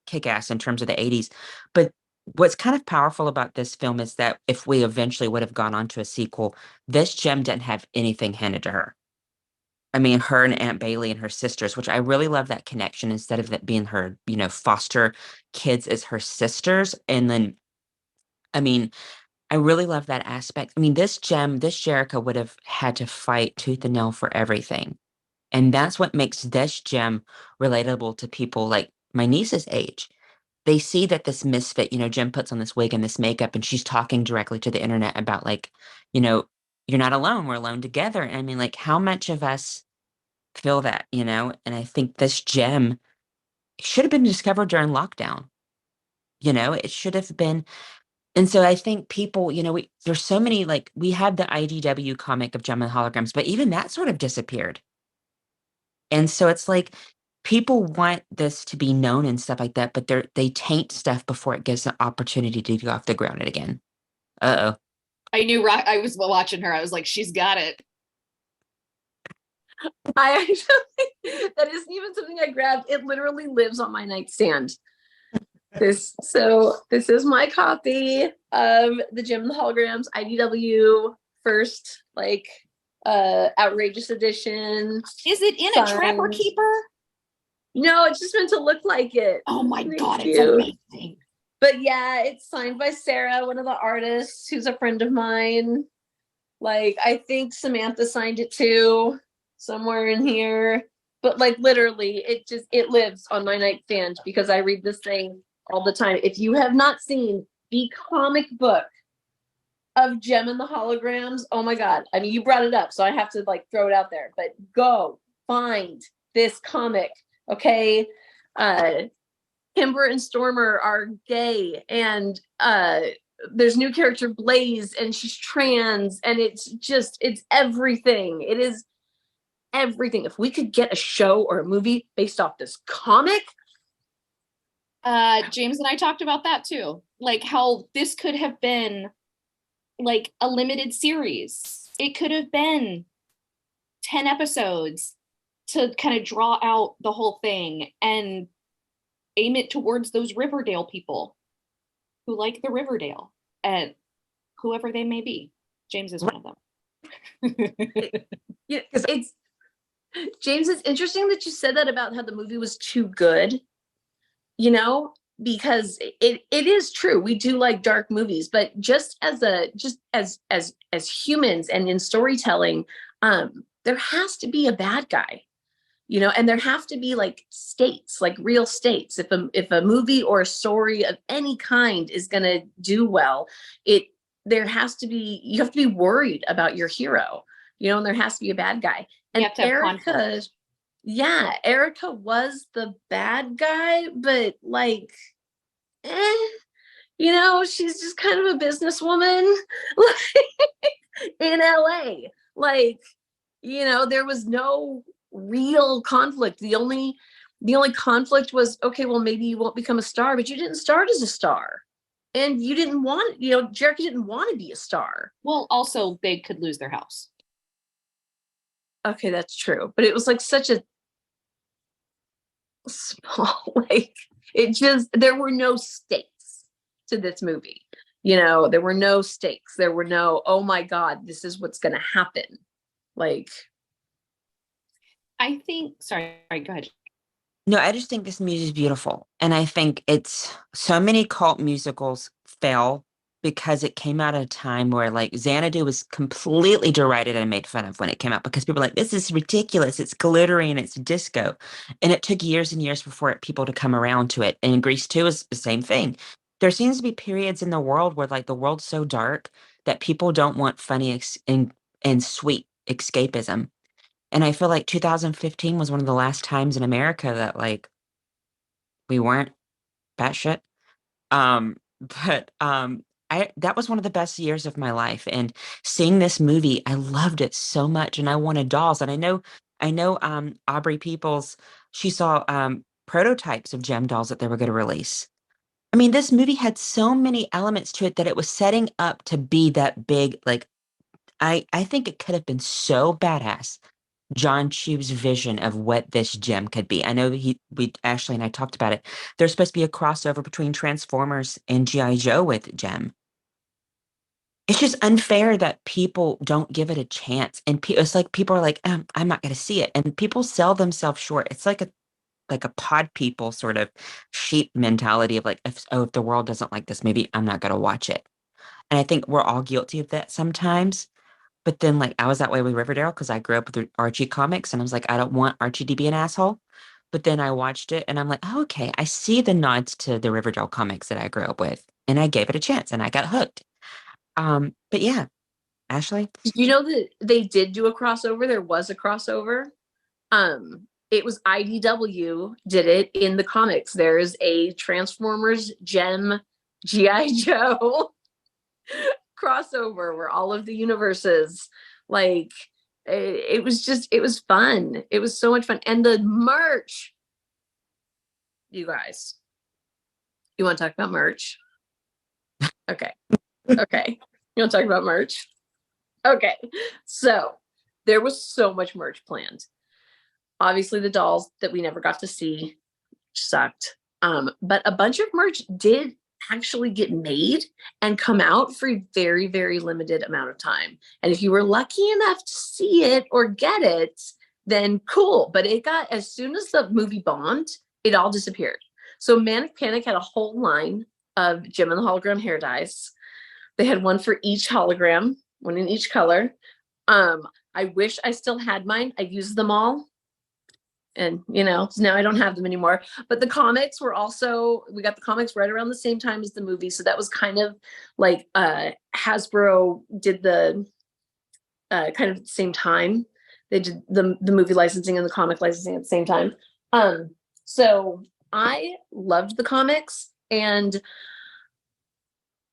kick-ass in terms of the 80s. But what's kind of powerful about this film is that if we eventually would have gone on to a sequel, this gem didn't have anything handed to her. I mean, her and Aunt Bailey and her sisters, which I really love that connection instead of that being her, foster kids as her sisters. And then, I mean, I really love that aspect. I mean, this Jericho would have had to fight tooth and nail for everything. And that's what makes this gem relatable to people like my niece's age. They see that this misfit, Jem puts on this wig and this makeup, and she's talking directly to the internet about, like, you know, you're not alone, we're alone together. And I mean, like, how much of us feel that, And I think this gem should have been discovered during lockdown. It should have been. And so I think people, there's so many, like, we had the IDW comic of Gem and Holograms, but even that sort of disappeared. And so it's like people want this to be known and stuff like that, but they taint stuff before it gives an opportunity to go off the ground again. Uh-oh. I knew I was watching her. I was like, she's got it. I actually, that isn't even something I grabbed. It literally lives on my nightstand. This is my copy of the Gem and the Holograms IDW first, like, outrageous edition. Is it in a Trapper Keeper? No, it's just meant to look like it. Oh my God, it's you. amazing. But yeah, it's signed by Sarah, one of the artists who's a friend of mine. Like, I think Samantha signed it too, somewhere in here. But like, literally, it lives on my nightstand because I read this thing all the time. If you have not seen the comic book of Gem and the Holograms, oh my God. I mean, you brought it up, so I have to like throw it out there, but go find this comic. Okay. Kimber and Stormer are gay, and there's new character Blaze, and she's trans, and it's everything. It is everything. If we could get a show or a movie based off this comic. James and I talked about that too. Like how this could have been like a limited series. It could have been 10 episodes to kind of draw out the whole thing and aim it towards those Riverdale people who like the Riverdale, and whoever they may be. James is one of them. Yeah, it's James, it's interesting that you said that about how the movie was too good, because it is true. We do like dark movies, but just as humans and in storytelling, there has to be a bad guy. And there have to be like stakes, like real stakes. If a movie or a story of any kind is going to do well, you have to be worried about your hero, and there has to be a bad guy. And Erica, yeah, Erica was the bad guy, but like, she's just kind of a businesswoman in LA. Like, there was no real conflict. The only conflict was, okay, well, maybe you won't become a star, but you didn't start as a star, and you didn't want, Jericho didn't want to be a star. Well, also they could lose their house. Okay, that's true, but it was like such a small, like, there were no stakes to this movie. There were no stakes. There were no, oh my God, this is what's going to happen. Like, I think, sorry, go ahead. No, I just think this music is beautiful. And I think it's so many cult musicals fail because it came out at a time where like Xanadu was completely derided and made fun of when it came out because people were like, this is ridiculous. It's glittery and it's disco. And it took years and years before people to come around to it. And Grease 2 is the same thing. There seems to be periods in the world where like the world's so dark that people don't want funny and sweet escapism. And I feel like 2015 was one of the last times in America that like we weren't batshit. But that was one of the best years of my life. And seeing this movie, I loved it so much, and I wanted dolls. And I know Aubrey Peoples, she saw prototypes of gem dolls that they were going to release. I mean, this movie had so many elements to it that it was setting up to be that big. Like, I think it could have been so badass. John Chu's vision of what this gem could be. I know Ashley and I talked about it. There's supposed to be a crossover between Transformers and G.I. Joe with Gem. It's just unfair that people don't give it a chance. And it's like people are like, I'm not going to see it. And people sell themselves short. It's like a pod people sort of sheep mentality of like, if the world doesn't like this, maybe I'm not going to watch it. And I think we're all guilty of that sometimes. But then, like, I was that way with Riverdale because I grew up with the Archie comics, and I was like, I don't want Archie to be an asshole. But then I watched it, and I'm like, oh, okay, I see the nods to the Riverdale comics that I grew up with, and I gave it a chance, and I got hooked. But yeah, Ashley, You know that they did do a crossover. There was a crossover. It was IDW did it in the comics. There's a Transformers Gem GI Joe crossover where all of the universes, like, it was fun. It was so much fun. And the merch, you guys, you want to talk about merch? Okay. Okay. You want to talk about merch? Okay. So there was so much merch planned. Obviously the dolls that we never got to see sucked. But a bunch of merch did actually get made and come out for a very, very limited amount of time. And if you were lucky enough to see it or get it, then cool. But it got, as soon as the movie bombed, it all disappeared. So Manic Panic had a whole line of Jim and the Hologram hair dyes. They had one for each hologram, one in each color. I wish I still had mine. I used them all. And, now I don't have them anymore. But the comics were also, we got the comics right around the same time as the movie. So that was kind of like Hasbro did the kind of the same time. They did the movie licensing and the comic licensing at the same time. So I loved the comics, and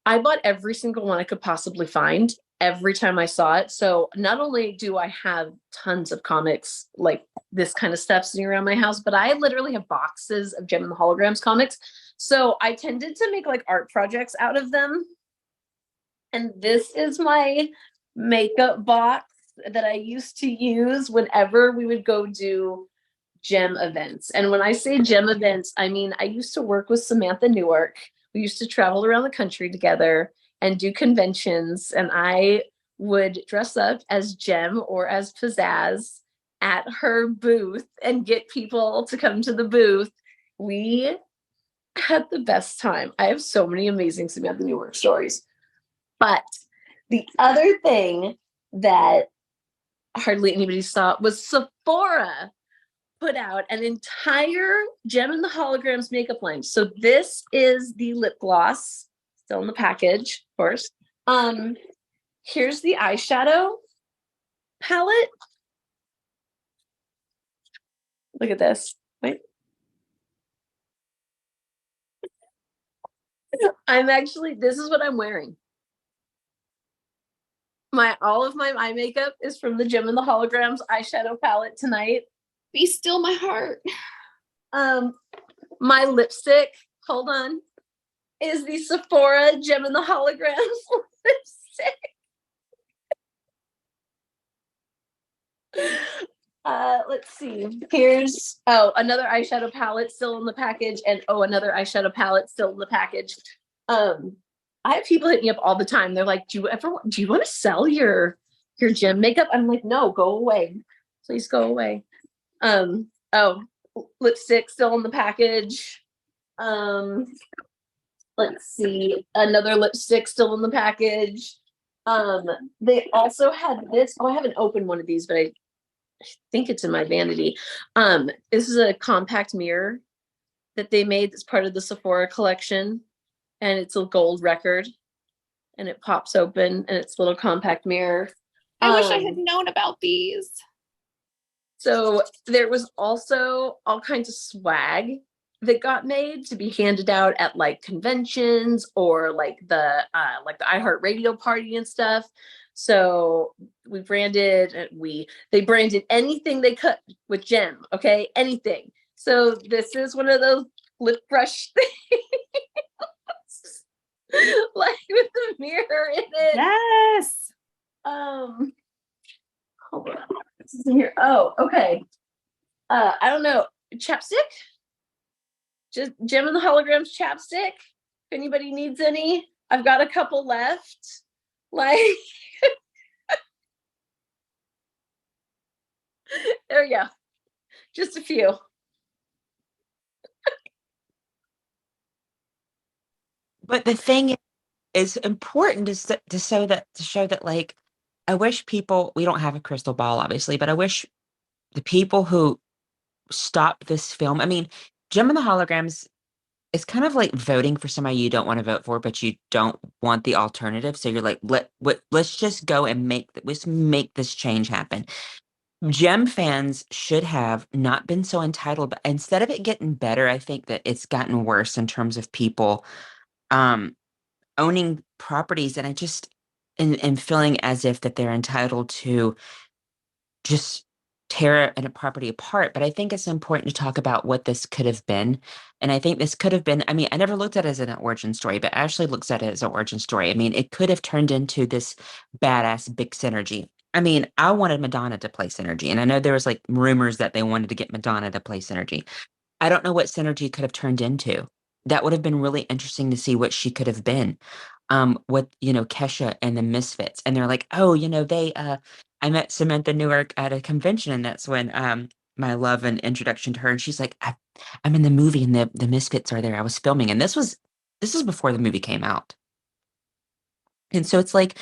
I bought every single one I could possibly find every time I saw it. So not only do I have tons of comics, like this kind of stuff sitting around my house, but I literally have boxes of Gem and the Holograms comics. So I tended to make like art projects out of them. And this is my makeup box that I used to use whenever we would go do Gem events. And when I say Gem events, I mean, I used to work with Samantha Newark. We used to travel around the country together and do conventions, and I would dress up as Gem or as Pizzazz at her booth and get people to come to the booth. We had the best time. I have so many amazing Samantha Newark stories. But the other thing that hardly anybody saw was Sephora put out an entire Gem and the Holograms makeup line. So this is the lip gloss, still in the package, of course. Here's the eyeshadow palette. Look at this. Wait. This is what I'm wearing. All of my eye makeup is from the Gem and the Holograms eyeshadow palette tonight. Be still my heart. My lipstick, hold on, is the Sephora Gem and the Holograms lipstick. Let's see. Here's another eyeshadow palette still in the package, and another eyeshadow palette still in the package. I have people hit me up all the time. They're like, do you want to sell your Gem makeup? I'm like, no, go away. Please go away. Lipstick still in the package. Let's see, another lipstick still in the package. They also had this. I haven't opened one of these, but I think it's in my vanity. This is a compact mirror that they made that's part of the Sephora collection, and it's a gold record, and it pops open, and it's a little compact mirror. I wish I had known about these. So there was also all kinds of swag that got made to be handed out at like conventions or like the iHeartRadio party and stuff. So they branded anything they could with Gem. Okay, anything. So this is one of those lip brush things, like with the mirror in it. Yes. Hold Hold on. This is in here. Oh, okay. I don't know. Chapstick? Just Gem of the Holograms chapstick. If anybody needs any, I've got a couple left. Like, there we go. Just a few. But the thing is important to show that like I wish people, we don't have a crystal ball obviously, but I wish the people who stopped this film, I mean, Gem of the Holograms is kind of like voting for somebody you don't want to vote for, but you don't want the alternative. So you're like, let's just go and let's make this change happen. Gem fans should have not been so entitled, but instead of it getting better, I think that it's gotten worse in terms of people um owning properties, and I just and feeling as if that they're entitled to just tear a property apart. But I think it's important to talk about what this could have been. And I think this could have been, I mean, I never looked at it as an origin story, but Ashley looks at it as an origin story. I mean, it could have turned into this badass big synergy. I mean, I wanted Madonna to play Synergy, and I know there was like rumors that they wanted to get Madonna to play Synergy. I don't know what Synergy could have turned into. That would have been really interesting to see what she could have been. With, Kesha and the Misfits. And they're like, oh, I met Samantha Newark at a convention, and that's when my love and introduction to her. And she's like, I'm in the movie and the Misfits are there. I was filming. And this was before the movie came out. And so it's like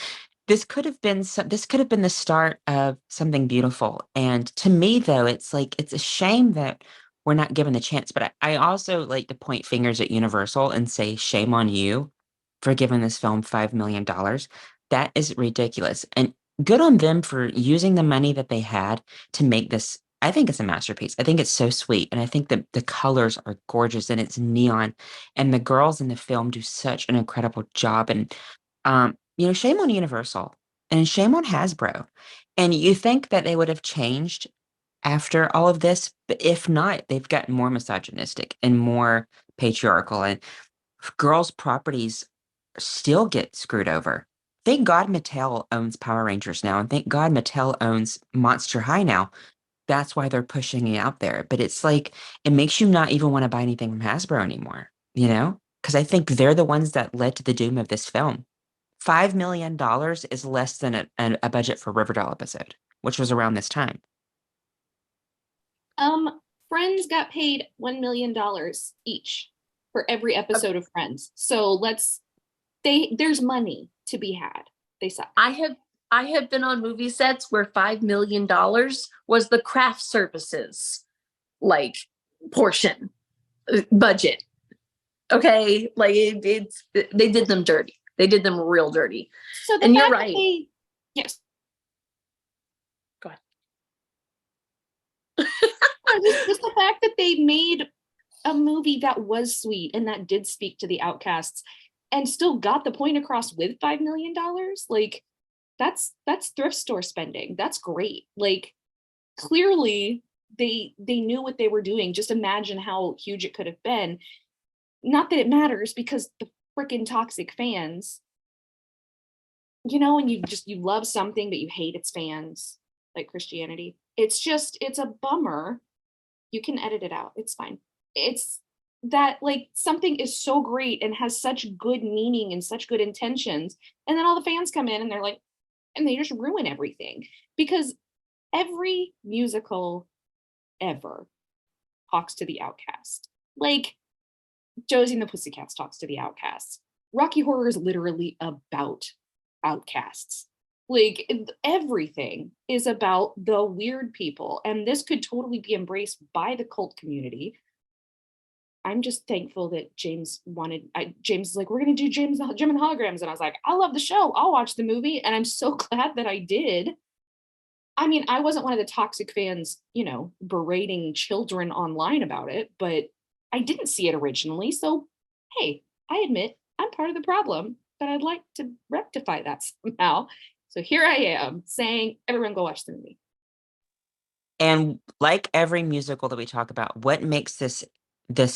this could have been the start of something beautiful. And to me, though, it's like it's a shame that we're not given the chance. But I also like to point fingers at Universal and say, shame on you for giving this film $5 million. That is ridiculous. And good on them for using the money that they had to make this. I think it's a masterpiece. I think it's so sweet. And I think that the colors are gorgeous and it's neon. And the girls in the film do such an incredible job. And shame on Universal and shame on Hasbro. And you think that they would have changed after all of this, but if not, they've gotten more misogynistic and more patriarchal, and girls' properties still get screwed over. Thank God Mattel owns Power Rangers now, and thank God Mattel owns Monster High now. That's why they're pushing it out there. But it's like, it makes you not even want to buy anything from Hasbro anymore, Because I think they're the ones that led to the doom of this film. $5 million is less than a budget for Riverdale episode, which was around this time. Friends got paid $1 million each for every episode of Friends. So there's money to be had. They suck. I have been on movie sets where $5 million was the craft services like portion budget. Okay, like they did them dirty. They did them real dirty. So and you're right. Yes. Go ahead. Just the fact that they made a movie that was sweet and that did speak to the outcasts and still got the point across with $5 million. Like that's thrift store spending. That's great. Like clearly they knew what they were doing. Just imagine how huge it could have been. Not that it matters, because the freaking toxic fans, and you love something but you hate its fans, like Christianity. It's a bummer. You can edit it out, it's fine. It's that like something is so great and has such good meaning and such good intentions, and then all the fans come in and they're like, and they just ruin everything. Because every musical ever talks to the outcast. Like Josie and the Pussycats talks to the outcasts. Rocky Horror is literally about outcasts. Like everything is about the weird people, and this could totally be embraced by the cult community. I'm just thankful that James is like, we're gonna do Gem and Holograms, and I was like, I love the show, I'll watch the movie, and I'm so glad that I did. I mean, I wasn't one of the toxic fans, berating children online about it, but I didn't see it originally. So, hey, I admit I'm part of the problem, but I'd like to rectify that somehow. So here I am saying, everyone go watch the movie. And like every musical that we talk about, what makes this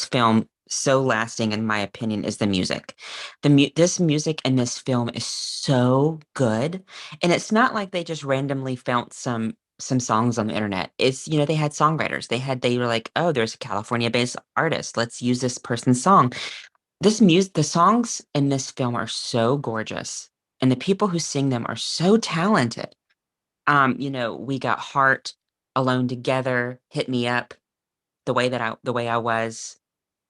film so lasting, in my opinion, is the music. This music in this film is so good. And it's not like they just randomly found some some songs on the internet. It's, they had songwriters. They were like, oh, there's a California-based artist. Let's use this person's song. The songs in this film are so gorgeous, and the people who sing them are so talented. We got Heart, Alone Together, Hit Me Up, the way I was,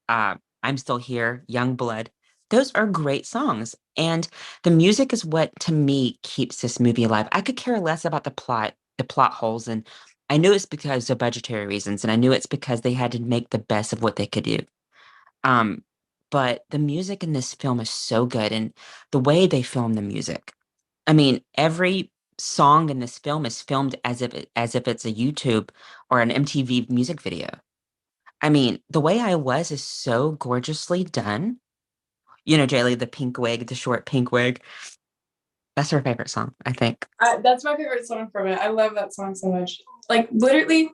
I'm Still Here, Young Blood. Those are great songs. And the music is what, to me, keeps this movie alive. I could care less about the plot holes. And I knew it's because of budgetary reasons. And I knew it's because they had to make the best of what they could do. Um, but the music in this film is so good. And the way they film the music. I mean, every song in this film is filmed as if it's a YouTube or an MTV music video. I mean, The Way I Was is so gorgeously done. Jaylee, the pink wig, the short pink wig. That's her favorite song, I think. That's my favorite song from it. I love that song so much. Like literally,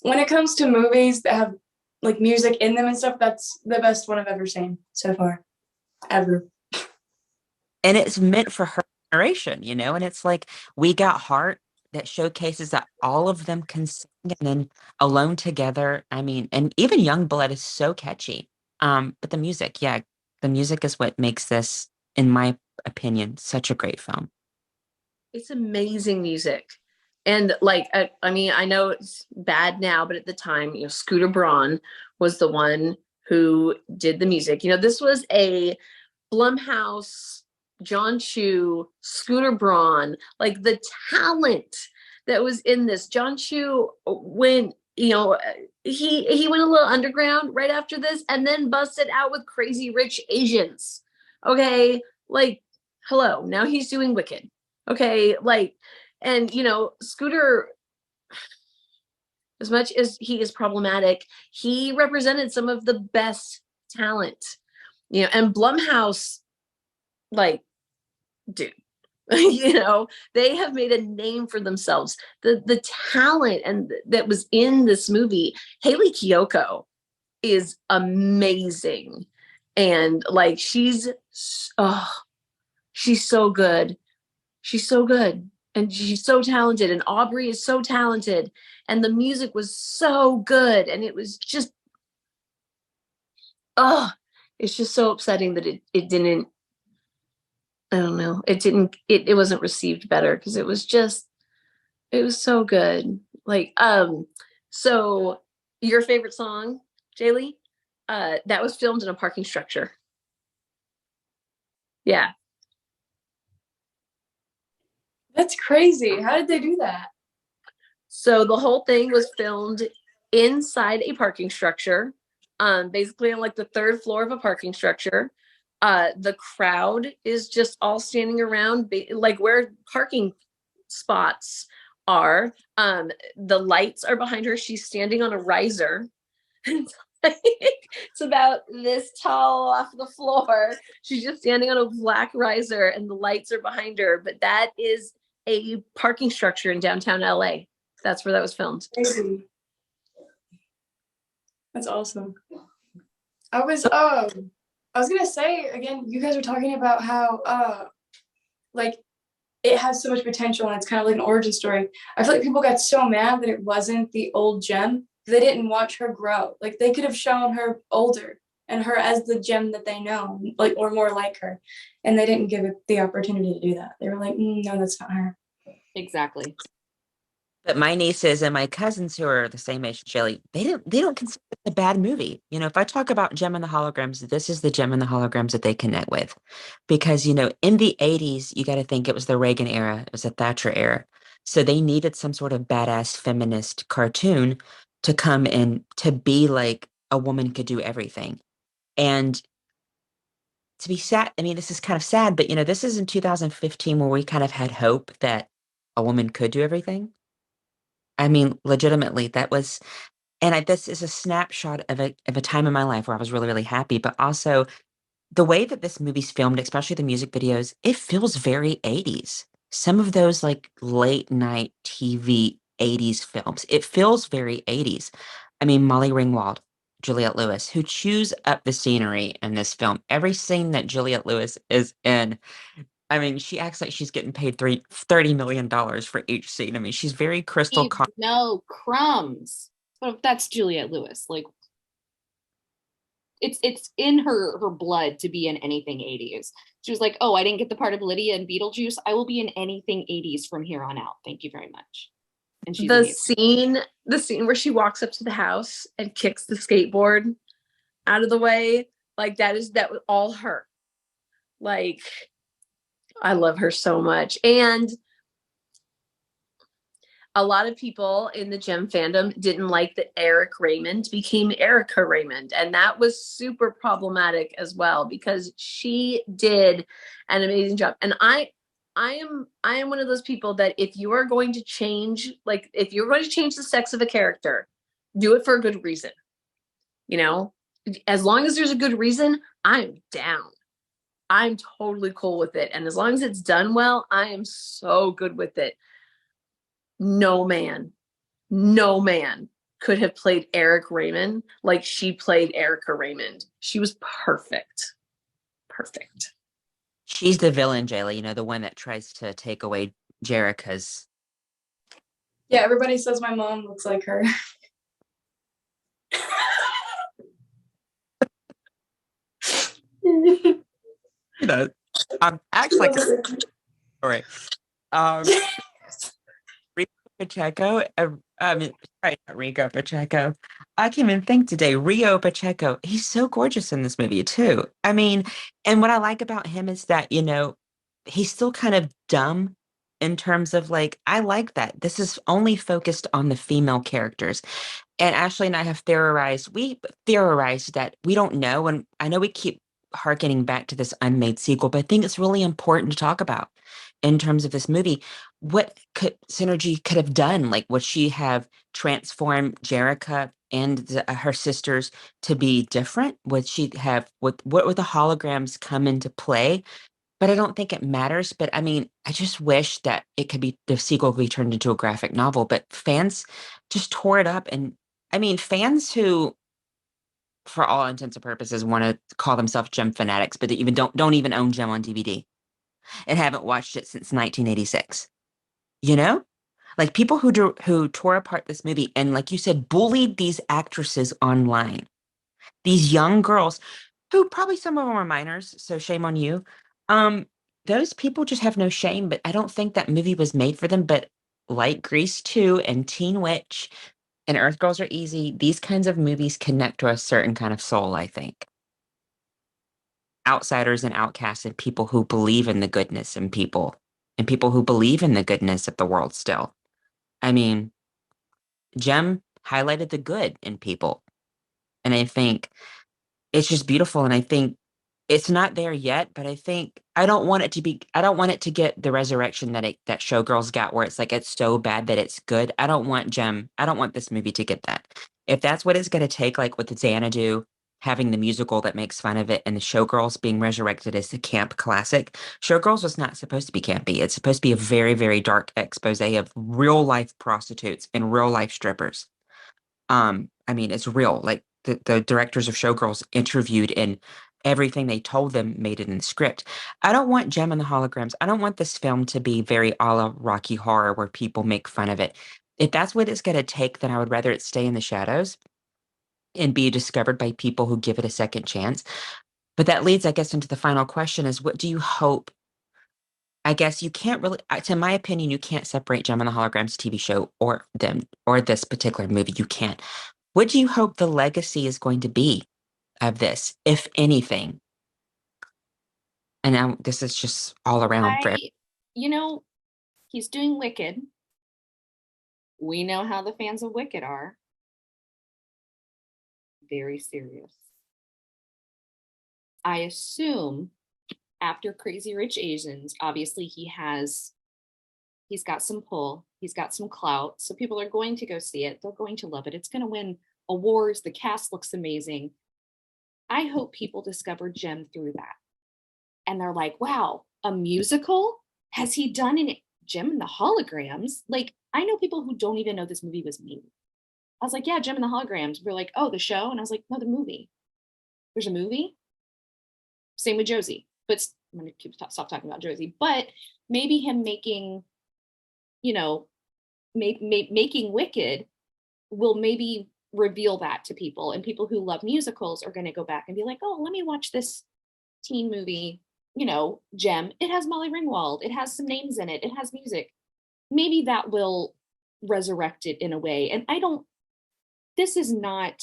when it comes to movies that have like music in them and stuff, that's the best one I've ever seen so far, ever. And it's meant for her generation, and it's like We Got Heart that showcases that all of them can sing, and then Alone Together. I mean, and even Young Blood is so catchy. But the music, yeah, the music is what makes this, in my opinion, such a great film. It's amazing music. And like, I mean, I know it's bad now, but at the time, Scooter Braun was the one who did the music. This was a Blumhouse, John Chu, Scooter Braun, like the talent that was in this. John Chu went, he went a little underground right after this and then busted out with Crazy Rich Asians. Okay. Like, hello, now he's doing Wicked. Okay. Like, and Scooter, as much as he is problematic, he represented some of the best talent, and Blumhouse, like, dude, they have made a name for themselves. The talent and that was in this movie. Haley Kiyoko is amazing, and like she's so good. She's so good, and she's so talented, and Aubrey is so talented, and the music was so good, and it was just it's just so upsetting that it didn't. I don't know. It wasn't received better because it was so good. Like, so your favorite song, Jaylee, that was filmed in a parking structure. Yeah. That's crazy. How did they do that? So the whole thing was filmed inside a parking structure, basically on like the third floor of a parking structure. The crowd is just all standing around, like where parking spots are. The lights are behind her. She's standing on a riser. It's about this tall off the floor. She's just standing on a black riser, and the lights are behind her. But that is a parking structure in downtown LA. That's where that was filmed. Crazy. That's awesome. I was gonna say again, you guys were talking about how like it has so much potential and it's kind of like an origin story. I feel like people got so mad that it wasn't the old gem. They didn't watch her grow. Like they could have shown her older and her as the gem that they know, like, or more like her. And they didn't give it the opportunity to do that. They were like, no, that's not her. Exactly. But my nieces and my cousins who are the same age as Shelly, they don't consider it a bad movie. If I talk about Gem and the Holograms, this is the Gem and the Holograms that they connect with. Because, in the 80s, you got to think it was the Reagan era, it was the Thatcher era. So they needed some sort of badass feminist cartoon to come in to be like a woman could do everything. And to be sad, I mean, this is kind of sad, but, this is in 2015 where we kind of had hope that a woman could do everything. I mean, legitimately, that was, and this is a snapshot of a time in my life where I was really, really happy. But also, the way that this movie's filmed, especially the music videos, it feels very 80s. Some of those like late night TV 80s films, it feels very 80s. I mean, Molly Ringwald, Juliette Lewis, who chews up the scenery in this film. Every scene that Juliette Lewis is in, I mean, she acts like she's getting paid $30 million for each scene. I mean, she's very crystal. No crumbs. But that's Juliette Lewis. Like, it's in her blood to be in anything 80s. She was like, oh, I didn't get the part of Lydia in Beetlejuice. I will be in anything 80s from here on out. Thank you very much. And she's the scene where she walks up to the house and kicks the skateboard out of the way, like that was all her. Like, I love her so much. And a lot of people in the Gem fandom didn't like that Eric Raymond became Erica Raymond. And that was super problematic as well, because she did an amazing job. And I am one of those people that if you are going to change, like if you're going to change the sex of a character, do it for a good reason. You know, as long as there's a good reason, I'm down. I'm totally cool with it. And as long as it's done well, I am so good with it. No man could have played Eric Raymond like she played Erica Raymond. She was perfect. Perfect. She's the villain, Jayla, you know, the one that tries to take away Jerica's. Yeah, everybody says my mom looks like her. You know, acts like a story. Rico Pacheco, I mean, sorry, not Rico Pacheco. I can't even think today. Rio Pacheco. He's so gorgeous in this movie too. I mean, and what I like about him is that, you know, he's still kind of dumb in terms of like, I like that. This is only focused on the female characters. And Ashley and I have we theorized that we don't know. And I know we keep harkening back to this unmade sequel, but I think it's really important to talk about in terms of this movie. What could Synergy could have done? Like, would she have transformed Jerica and her sisters to be different? Would she have, what would the holograms come into play? But I don't think it matters. But I mean, I just wish that the sequel could be turned into a graphic novel, but fans just tore it up. And I mean, fans who, for all intents and purposes, want to call themselves Gem fanatics, but they even don't even own Gem on DVD and haven't watched it since 1986. You know, like people who tore apart this movie and, like you said, bullied these actresses online. These young girls, who probably some of them are minors, so shame on you. Um, those people just have no shame. But I don't think that movie was made for them. But like Grease 2 and Teen Witch and Earth Girls Are Easy, these kinds of movies connect to a certain kind of soul, I think. Outsiders and outcasts and people who believe in the goodness in people and people who believe in the goodness of the world still. I mean, Jem highlighted the good in people. And I think it's just beautiful. And I think it's not there yet, but I think I don't want it to get the resurrection that Showgirls got, where it's like it's so bad that it's good. I don't want this movie to get that. If that's what it's gonna take, like with Xanadu having the musical that makes fun of it and the Showgirls being resurrected as the camp classic. Showgirls was not supposed to be campy. It's supposed to be a very, very dark expose of real life prostitutes and real life strippers. I mean, it's real. Like the directors of Showgirls interviewed, and everything they told them made it in the script. I don't want Gem and the Holograms. I don't want this film to be very a la Rocky Horror where people make fun of it. If that's what it's going to take, then I would rather it stay in the shadows and be discovered by people who give it a second chance. But that leads, I guess, into the final question is, what do you hope? I guess you can't really, to my opinion, you can't separate Gem and the Holograms TV show or this particular movie. You can't. What do you hope the legacy is going to be of this, if anything? And now this is just all around for you know, he's doing Wicked. We know how the fans of Wicked are. Very serious. I assume after Crazy Rich Asians, obviously he's got some pull, he's got some clout, so people are going to go see it. They're going to love it. It's going to win awards. The cast looks amazing. I hope people discover Gem through that. And they're like, wow, a musical? Has he done an Gem and the Holograms? Like, I know people who don't even know this movie was made. I was like, yeah, Gem and the Holograms. We're like, oh, the show? And I was like, no, the movie. There's a movie? Same with Josie. But I'm going to stop talking about Josie, but maybe him making, making Wicked will maybe reveal that to people, and people who love musicals are going to go back and be like, oh, let me watch this teen movie, gem. It has Molly Ringwald. It has some names in it. It has music. Maybe that will resurrect it in a way. And this is not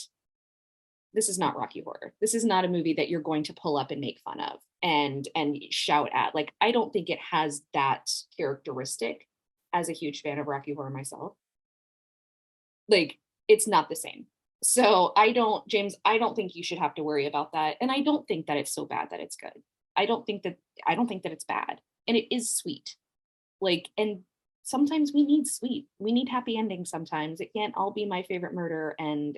Rocky Horror. This is not a movie that you're going to pull up and make fun of and shout at. Like, I don't think it has that characteristic as a huge fan of Rocky Horror myself. Like, it's not the same. So James, I don't think you should have to worry about that. And I don't think that it's so bad that it's good. I don't think that it's bad. And it is sweet. Like, and sometimes we need sweet. We need happy endings sometimes. It can't all be My Favorite Murder and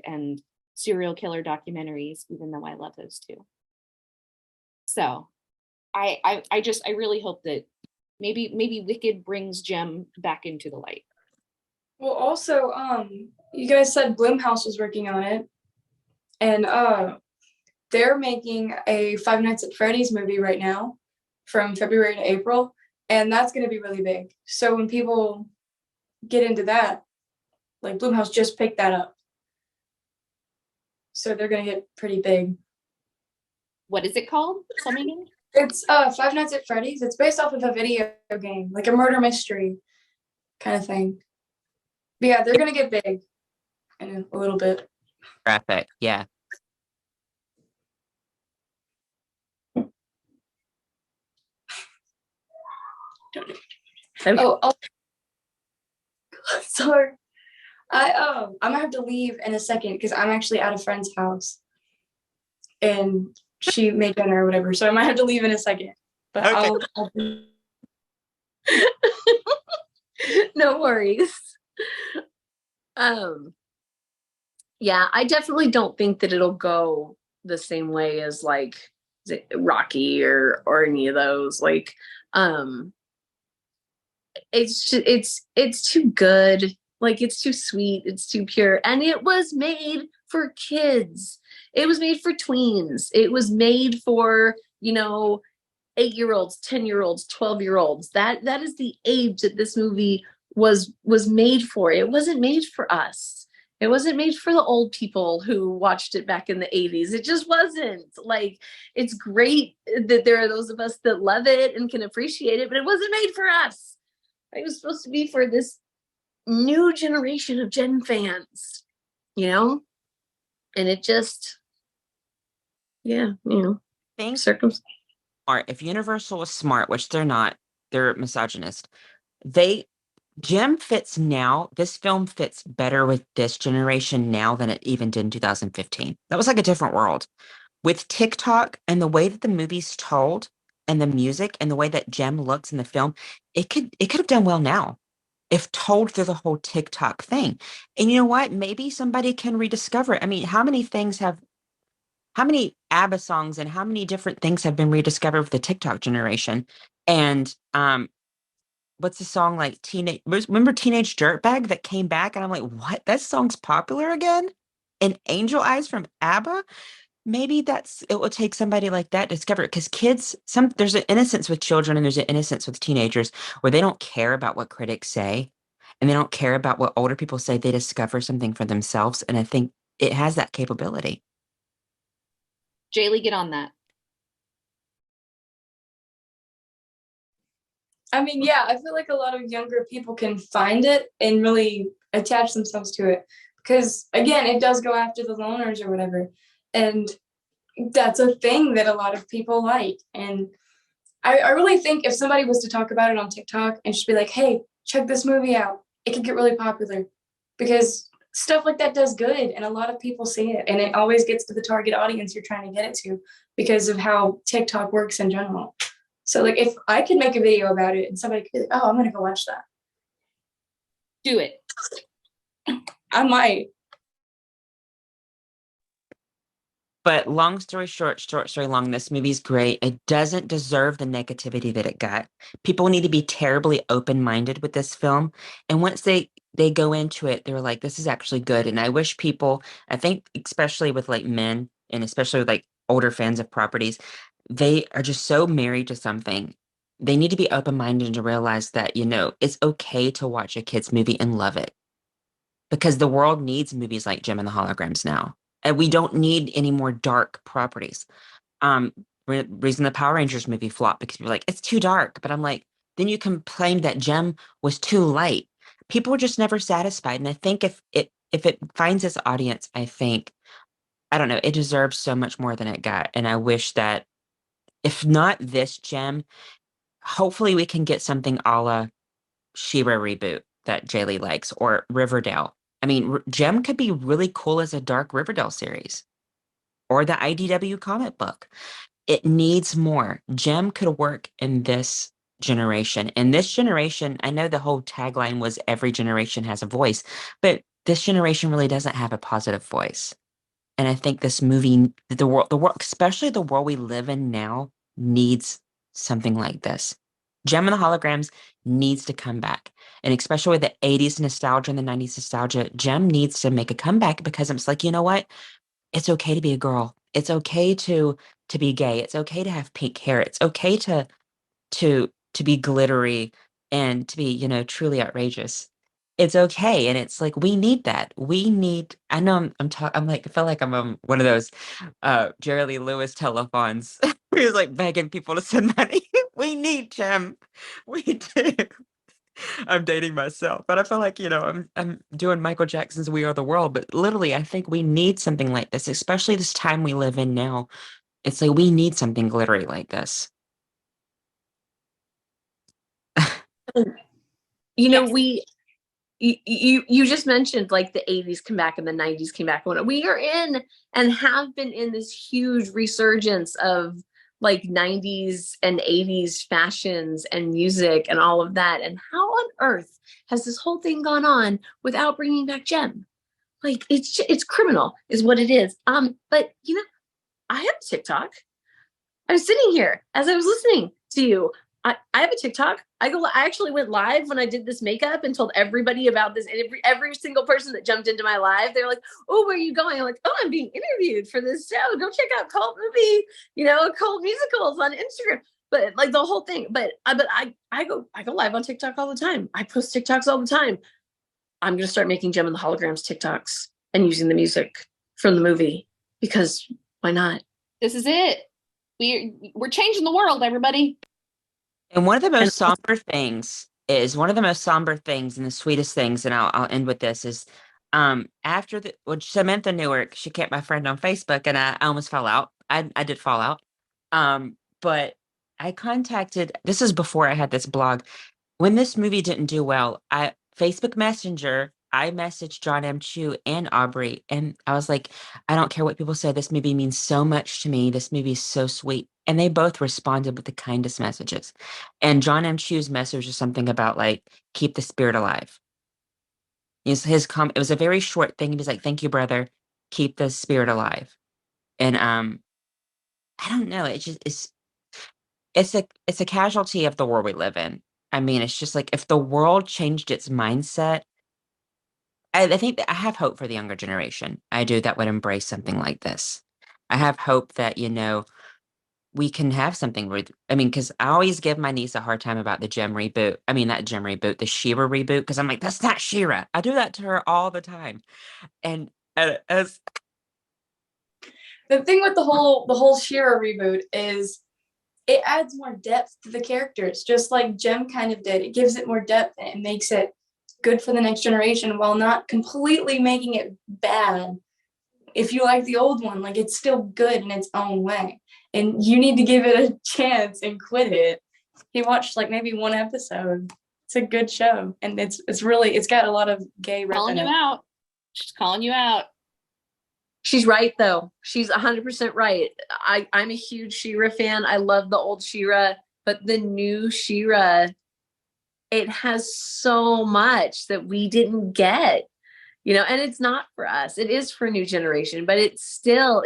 serial killer documentaries, even though I love those too. So I really hope that maybe Wicked brings Gem back into the light. Well, also, you guys said Blumhouse was working on it, and they're making a Five Nights at Freddy's movie right now from February to April, and that's going to be really big. So when people get into that, like, Blumhouse just picked that up. So they're going to get pretty big. What is it called? Tell me again. It's Five Nights at Freddy's. It's based off of a video game, like a murder mystery kind of thing. But yeah, they're going to get big in a little bit. Graphic, yeah. Oh, sorry. I'm gonna have to leave in a second because I'm actually at a friend's house, and she made dinner or whatever. So I might have to leave in a second. But Okay. I'll No worries. Yeah, I definitely don't think that it'll go the same way as like Rocky or any of those. Like, it's too good. Like, it's too sweet, it's too pure, and it was made for kids. It was made for tweens. It was made for 8-year-olds, 10-year-olds, 12-year-olds. That is the age that this movie was made for. It wasn't made for us. It wasn't made for the old people who watched it back in the 80s. It just wasn't. Like, it's great that there are those of us that love it and can appreciate it, but it wasn't made for us. It was supposed to be for this new generation of Gen fans, and it just, Think circumstance. smart. If Universal was smart, which they're not, they're misogynist. Gem fits now. This film fits better with this generation now than it even did in 2015. That was like a different world. With TikTok and the way that the movie's told and the music and the way that Gem looks in the film, it could have done well now if told through the whole TikTok thing. And you know what? Maybe somebody can rediscover it. I mean, how many ABBA songs and how many different things have been rediscovered with the TikTok generation? And what's the song like? Remember Teenage Dirtbag that came back? And I'm like, what? That song's popular again? And Angel Eyes from ABBA? Maybe it will take somebody like that to discover it, because kids, there's an innocence with children and there's an innocence with teenagers where they don't care about what critics say and they don't care about what older people say. They discover something for themselves, and I think it has that capability. Jaylee, get on that. I mean, yeah, I feel like a lot of younger people can find it and really attach themselves to it because, again, it does go after the loners or whatever. And that's a thing that a lot of people like. And I really think if somebody was to talk about it on TikTok and just be like, hey, check this movie out, it could get really popular because stuff like that does good. And a lot of people see it. And it always gets to the target audience you're trying to get it to because of how TikTok works in general. So, like, if I could make a video about it and somebody could be like, oh, I'm going to go watch that. Do it. I might. But long story short story long, this movie's great. It doesn't deserve the negativity that it got. People need to be terribly open-minded with this film. And once they go into it, they're like, this is actually good. And I wish people, I think especially with like men and especially with like older fans of properties, they are just so married to something. They need to be open-minded and to realize that, it's okay to watch a kid's movie and love it because the world needs movies like Gem and the Holograms now. And we don't need any more dark properties. Reason the Power Rangers movie flopped because people are like, it's too dark. But I'm like, then you complained that Gem was too light. People were just never satisfied. And I think if it finds its audience, I don't know, it deserves so much more than it got. And I wish that if not this Gem, hopefully we can get something a la She-Ra reboot that Jaylee likes or Riverdale. I mean, Gem could be really cool as a dark Riverdale series or the IDW comic book. It needs more. Gem could work in this generation. In this generation, I know the whole tagline was every generation has a voice, but this generation really doesn't have a positive voice. And I think this movie, the world, especially the world we live in now, needs something like this. Gem and the Holograms needs to come back. And especially with the 80s nostalgia and the 90s nostalgia, Gem needs to make a comeback because it's like, you know what? It's okay to be a girl. It's okay to be gay. It's okay to have pink hair. It's okay to be glittery and to be, truly outrageous. It's okay. And it's like we need that. I know I'm like I feel like I'm one of those Jerry Lee Lewis telethons. He was like begging people to send money. We need Gem. We do. I'm dating myself, but I feel like, I'm doing Michael Jackson's We Are the World, but literally I think we need something like this, especially this time we live in now. It's like we need something glittery like this. You know, Yes. you just mentioned like the 80s come back and the 90s came back. We are in and have been in this huge resurgence of like 90s and 80s fashions and music and all of that. And how on earth has this whole thing gone on without bringing back Gem? Like it's criminal is what it is. But I have a TikTok. I was sitting here as I was listening to you. I have a TikTok. I actually went live when I did this makeup and told everybody about this. And every single person that jumped into my live, they're like, "Oh, where are you going?" I'm like, "Oh, I'm being interviewed for this show. Go check out Cult Movie, Cult Musicals on Instagram." But like the whole thing. But I go live on TikTok all the time. I post TikToks all the time. I'm gonna start making Gem and the Holograms TikToks and using the music from the movie because why not? This is it. We're changing the world, everybody. And one of the And most somber things and the sweetest things, and I'll end with this is after Samantha Newark, she kept my friend on Facebook and I almost fell out. I did fall out. But I contacted this is before I had this blog. When this movie didn't do well, Facebook Messenger, I messaged John M. Chu and Aubrey, and I was like, I don't care what people say. This movie means so much to me. This movie is so sweet. And they both responded with the kindest messages. And John M. Chu's message was something about like, keep the spirit alive. It was a very short thing. He was like, thank you, brother. Keep the spirit alive. And I don't know. It's a casualty of the world we live in. I mean, it's just like if the world changed its mindset, I think that I have hope for the younger generation. I do that would embrace something like this. I have hope that, we can have something I mean, because I always give my niece a hard time about the Gem reboot. I mean, not Gem reboot, the She-Ra reboot, because I'm like, that's not She-Ra. I do that to her all the time. And as The thing with the whole She-Ra reboot is it adds more depth to the characters, just like Gem kind of did. It gives it more depth and it makes it good for the next generation while not completely making it bad. If you like the old one, like it's still good in its own way. And you need to give it a chance and quit it. He watched like maybe one episode. It's a good show. And it's got a lot of gay rep Calling in you it. out. She's calling you out. she's right though. She's 100% right. I'm a huge She-Ra fan. I love the old She-Ra, but the new She-Ra, it has so much that we didn't get, and it's not for us. It is for a new generation, but it's still,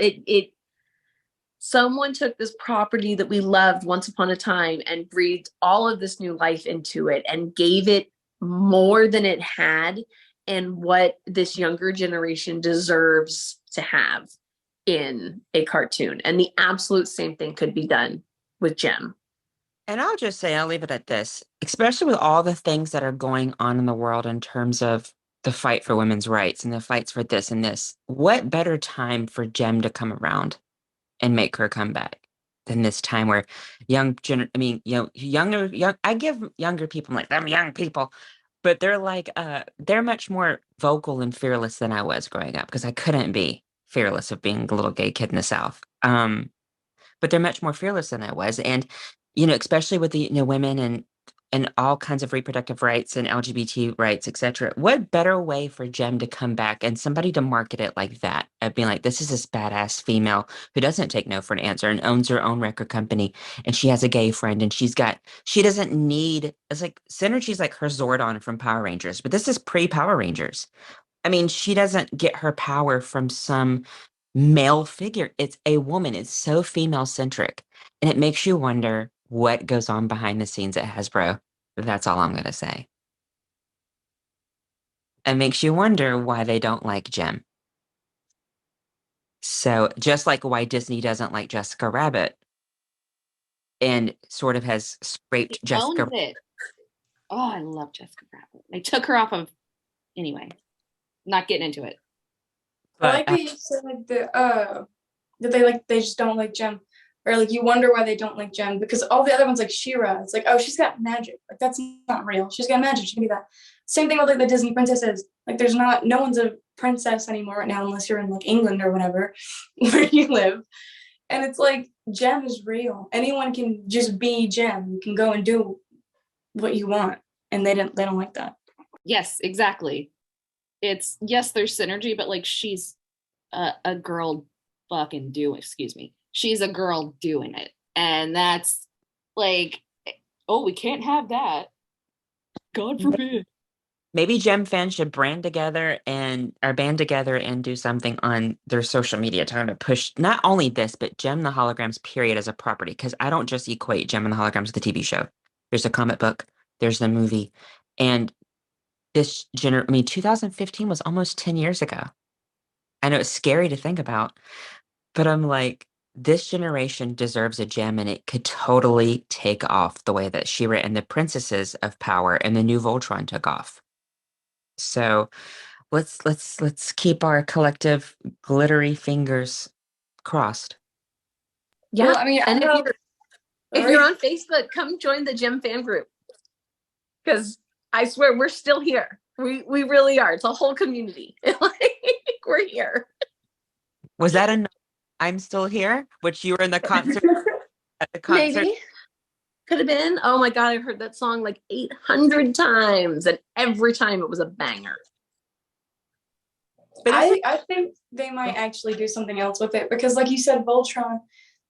someone took this property that we loved once upon a time and breathed all of this new life into it and gave it more than it had and what this younger generation deserves to have. in a cartoon. And the absolute same thing could be done with Jem. And I'll just say, I'll leave it at this, especially with all the things that are going on in the world in terms of the fight for women's rights and the fights for this and this. What better time for Jem to come around and make her comeback than this time where I give younger people, I'm like, them young people, but they're like, they're much more vocal and fearless than I was growing up because I couldn't be fearless of being a little gay kid in the South. But they're much more fearless than I was. And, especially with the, women and all kinds of reproductive rights and LGBT rights, etc. What better way for Jem to come back and somebody to market it like that, of being like, this is this badass female who doesn't take no for an answer and owns her own record company, and she has a gay friend, and she doesn't need, it's like Synergy's like her Zordon from Power Rangers, but this is pre-Power Rangers. I mean, she doesn't get her power from some male figure. It's a woman. It's so female centric. And it makes you wonder what goes on behind the scenes at Hasbro. That's all I'm going to say. It makes you wonder why they don't like Jem. So just like why Disney doesn't like Jessica Rabbit and sort of has scraped Jessica. Owns it. Oh, I love Jessica Rabbit. They took her off of, anyway, not getting into it. I like that you said like that they just don't like Jem, or like you wonder why they don't like Jem, because all the other ones like She-Ra, it's like, oh, she's got magic, like that's not real. She's got magic. She can do that. Same thing with like the Disney princesses. Like no one's a princess anymore right now unless you're in like England or whatever where you live. And it's like Jem is real. Anyone can just be Jem. You can go and do what you want, and they don't like that. Yes, exactly. It's, yes, there's synergy, but like she's a girl fucking doing, excuse me. She's a girl doing it. And that's like, oh, we can't have that. God forbid. Maybe Jem fans should band together and do something on their social media to push not only this, but Jem the Holograms period as a property. Because I don't just equate Jem and the Holograms with the TV show. There's a comic book, there's the movie, and 2015 was almost 10 years ago. I know it's scary to think about, but I'm like, this generation deserves a Jem, and it could totally take off the way that She-Ra and the Princesses of Power and the new Voltron took off. So let's keep our collective glittery fingers crossed. Yeah. Well, I mean, and if you're on Facebook, come join the Jem fan group. Because I swear we're still here. We really are. It's a whole community. We're here. Was that a I'm still here? Which you were in the concert at the concert? Maybe. Could have been. Oh my God, I've heard that song like 800 times. And every time it was a banger. But I think they might actually do something else with it, because like you said, Voltron,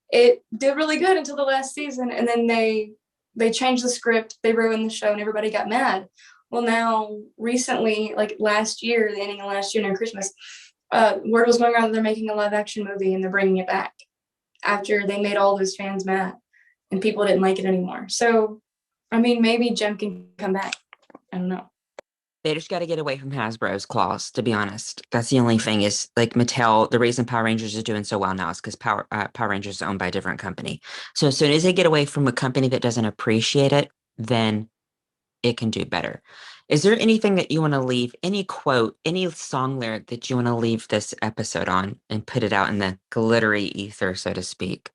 it did really good until the last season, and then they changed the script, they ruined the show, and everybody got mad. Well, now recently, like last year, the ending of last year near Christmas, word was going around that they're making a live action movie and they're bringing it back after they made all those fans mad and people didn't like it anymore. So, I mean, maybe Jem can come back. I don't know. They just got to get away from Hasbro's claws, to be honest. That's the only thing is, like, Mattel, the reason Power Rangers is doing so well now is because Power Rangers is owned by a different company. So as soon as they get away from a company that doesn't appreciate it, then it can do better. Is there anything that you want to leave, any quote, any song lyric that you want to leave this episode on and put it out in the glittery ether, so to speak?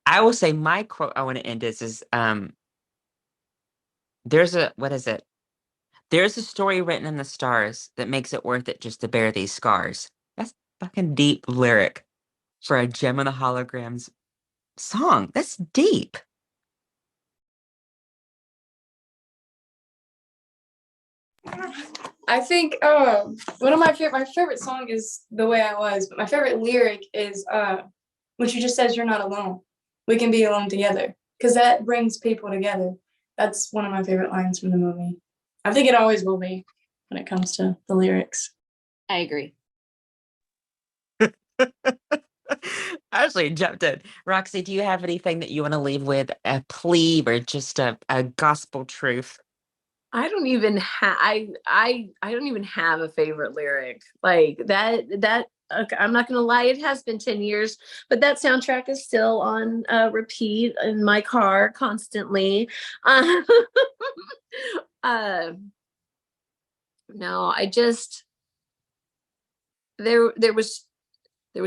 I will say my quote I want to end is there's a story written in the stars that makes it worth it just to bear these scars. That's a fucking deep lyric for a Gem and the Holograms song. That's deep. I think one of my favorite song is The Way I Was, but my favorite lyric is when she just says, "You're not alone. We can be alone together," because that brings people together. That's one of my favorite lines from the movie. I think it always will be when it comes to the lyrics. I agree. Ashley jumped in. Roxy, do you have anything that you want to leave with, a plea or just a gospel truth? I don't even have I don't even have a favorite lyric like that. Okay, I'm not gonna lie, it has been 10 years, but that soundtrack is still on repeat in my car constantly. Uh, uh, no, I just there was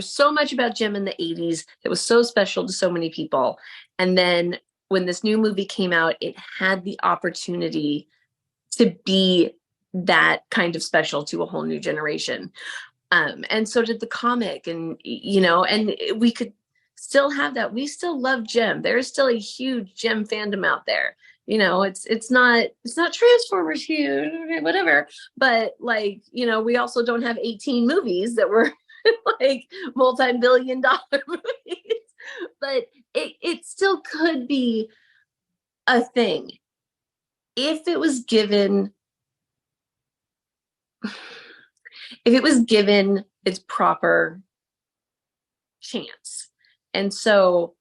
so much about Jim in the 80s that was so special to so many people. And then when this new movie came out, it had the opportunity to be that kind of special to a whole new generation. And so did the comic, and and we could still have that. We still love Jim. There is still a huge Jim fandom out there. It's not Transformers huge, whatever. But like, we also don't have 18 movies that were like multi-billion-dollar movies. But it still could be a thing if it was given its proper chance. And so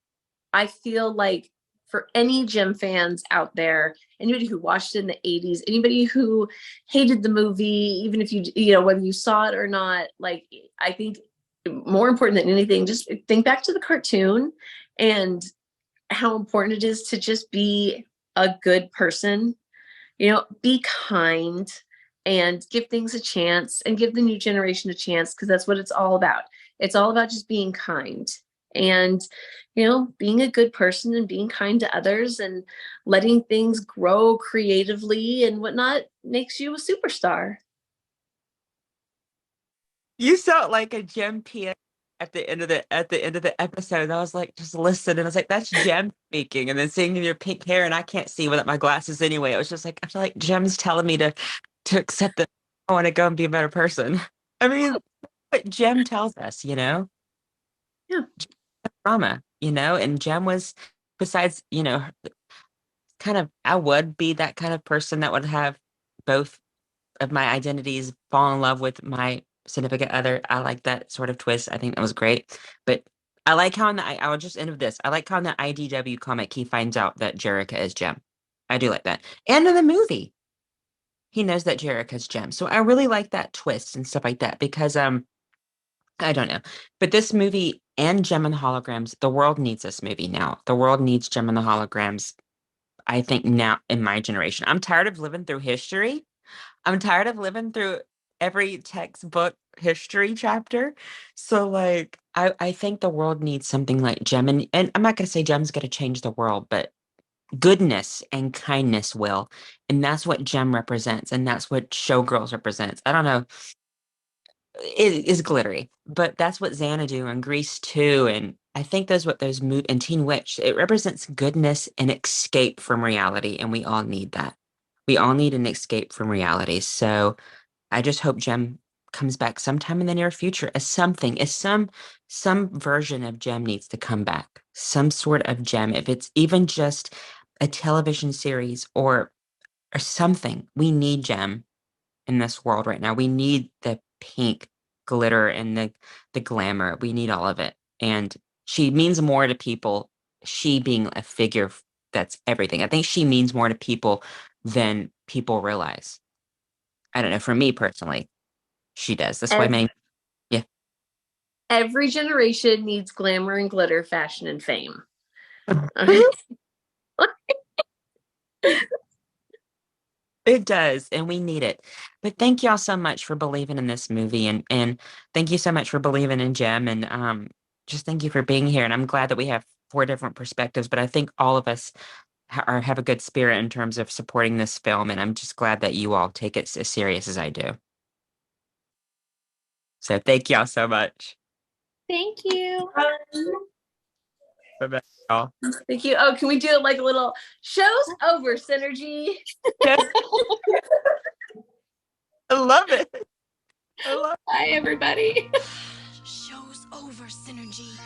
I feel like for any Gem fans out there, anybody who watched it in the 80s, anybody who hated the movie, even if whether you saw it or not, like, I think more important than anything, just think back to the cartoon and how important it is to just be a good person, be kind and give things a chance and give the new generation a chance, because that's what it's all about. It's all about just being kind and, being a good person and being kind to others and letting things grow creatively and whatnot makes you a superstar. You sound like a Gem pianist at the end of the episode. I was like, just listen, and I was like, that's Gem speaking, and then seeing your pink hair, and I can't see without my glasses anyway. It was just like, I feel like Gem's telling me to accept that I want to go and be a better person. I mean, what Gem tells us, Yeah. Drama, and Gem was, besides, kind of, I would be that kind of person that would have both of my identities fall in love with my significant other. I like that sort of twist. I think that was great. But I like how I will just end with this. I like how in the IDW comic he finds out that Jerica is Gem. I do like that. And in the movie, he knows that Jerica's Gem. So I really like that twist and stuff like that because I don't know. But this movie and Gem and the Holograms, the world needs this movie now. The world needs Gem and the Holograms, I think, now in my generation. I'm tired of living through history. I'm tired of living through every textbook history chapter. So like I think the world needs something like Gem, and I'm not gonna say Gem's gonna change the world, but goodness and kindness will. And that's what Gem represents, and that's what Showgirls represents. I don't know. It is glittery, but that's what Xanadu and Grease too. And I think that's what those move and Teen Witch. It represents goodness and escape from reality, and we all need that. We all need an escape from reality. So I just hope Gem comes back sometime in the near future as something, as some version of Gem needs to come back. Some sort of Gem, if it's even just a television series or something. We need Gem in this world right now. We need the pink glitter and the glamour. We need all of it. And she means more to people, she being a figure that's everything. I think she means more to people than people realize. I don't know, for me personally, she does. That's why yeah. Every generation needs glamour and glitter, fashion and fame. It does, and we need it. But thank y'all so much for believing in this movie, and thank you so much for believing in Jem, and just thank you for being here. And I'm glad that we have four different perspectives, but I think all of us have a good spirit in terms of supporting this film, and I'm just glad that you all take it as serious as I do. So thank y'all so much. Thank you. Bye-bye, y'all. Thank you. Oh, can we do like a little show's over synergy? I love it. I love it. Bye, everybody. Show's over, Synergy.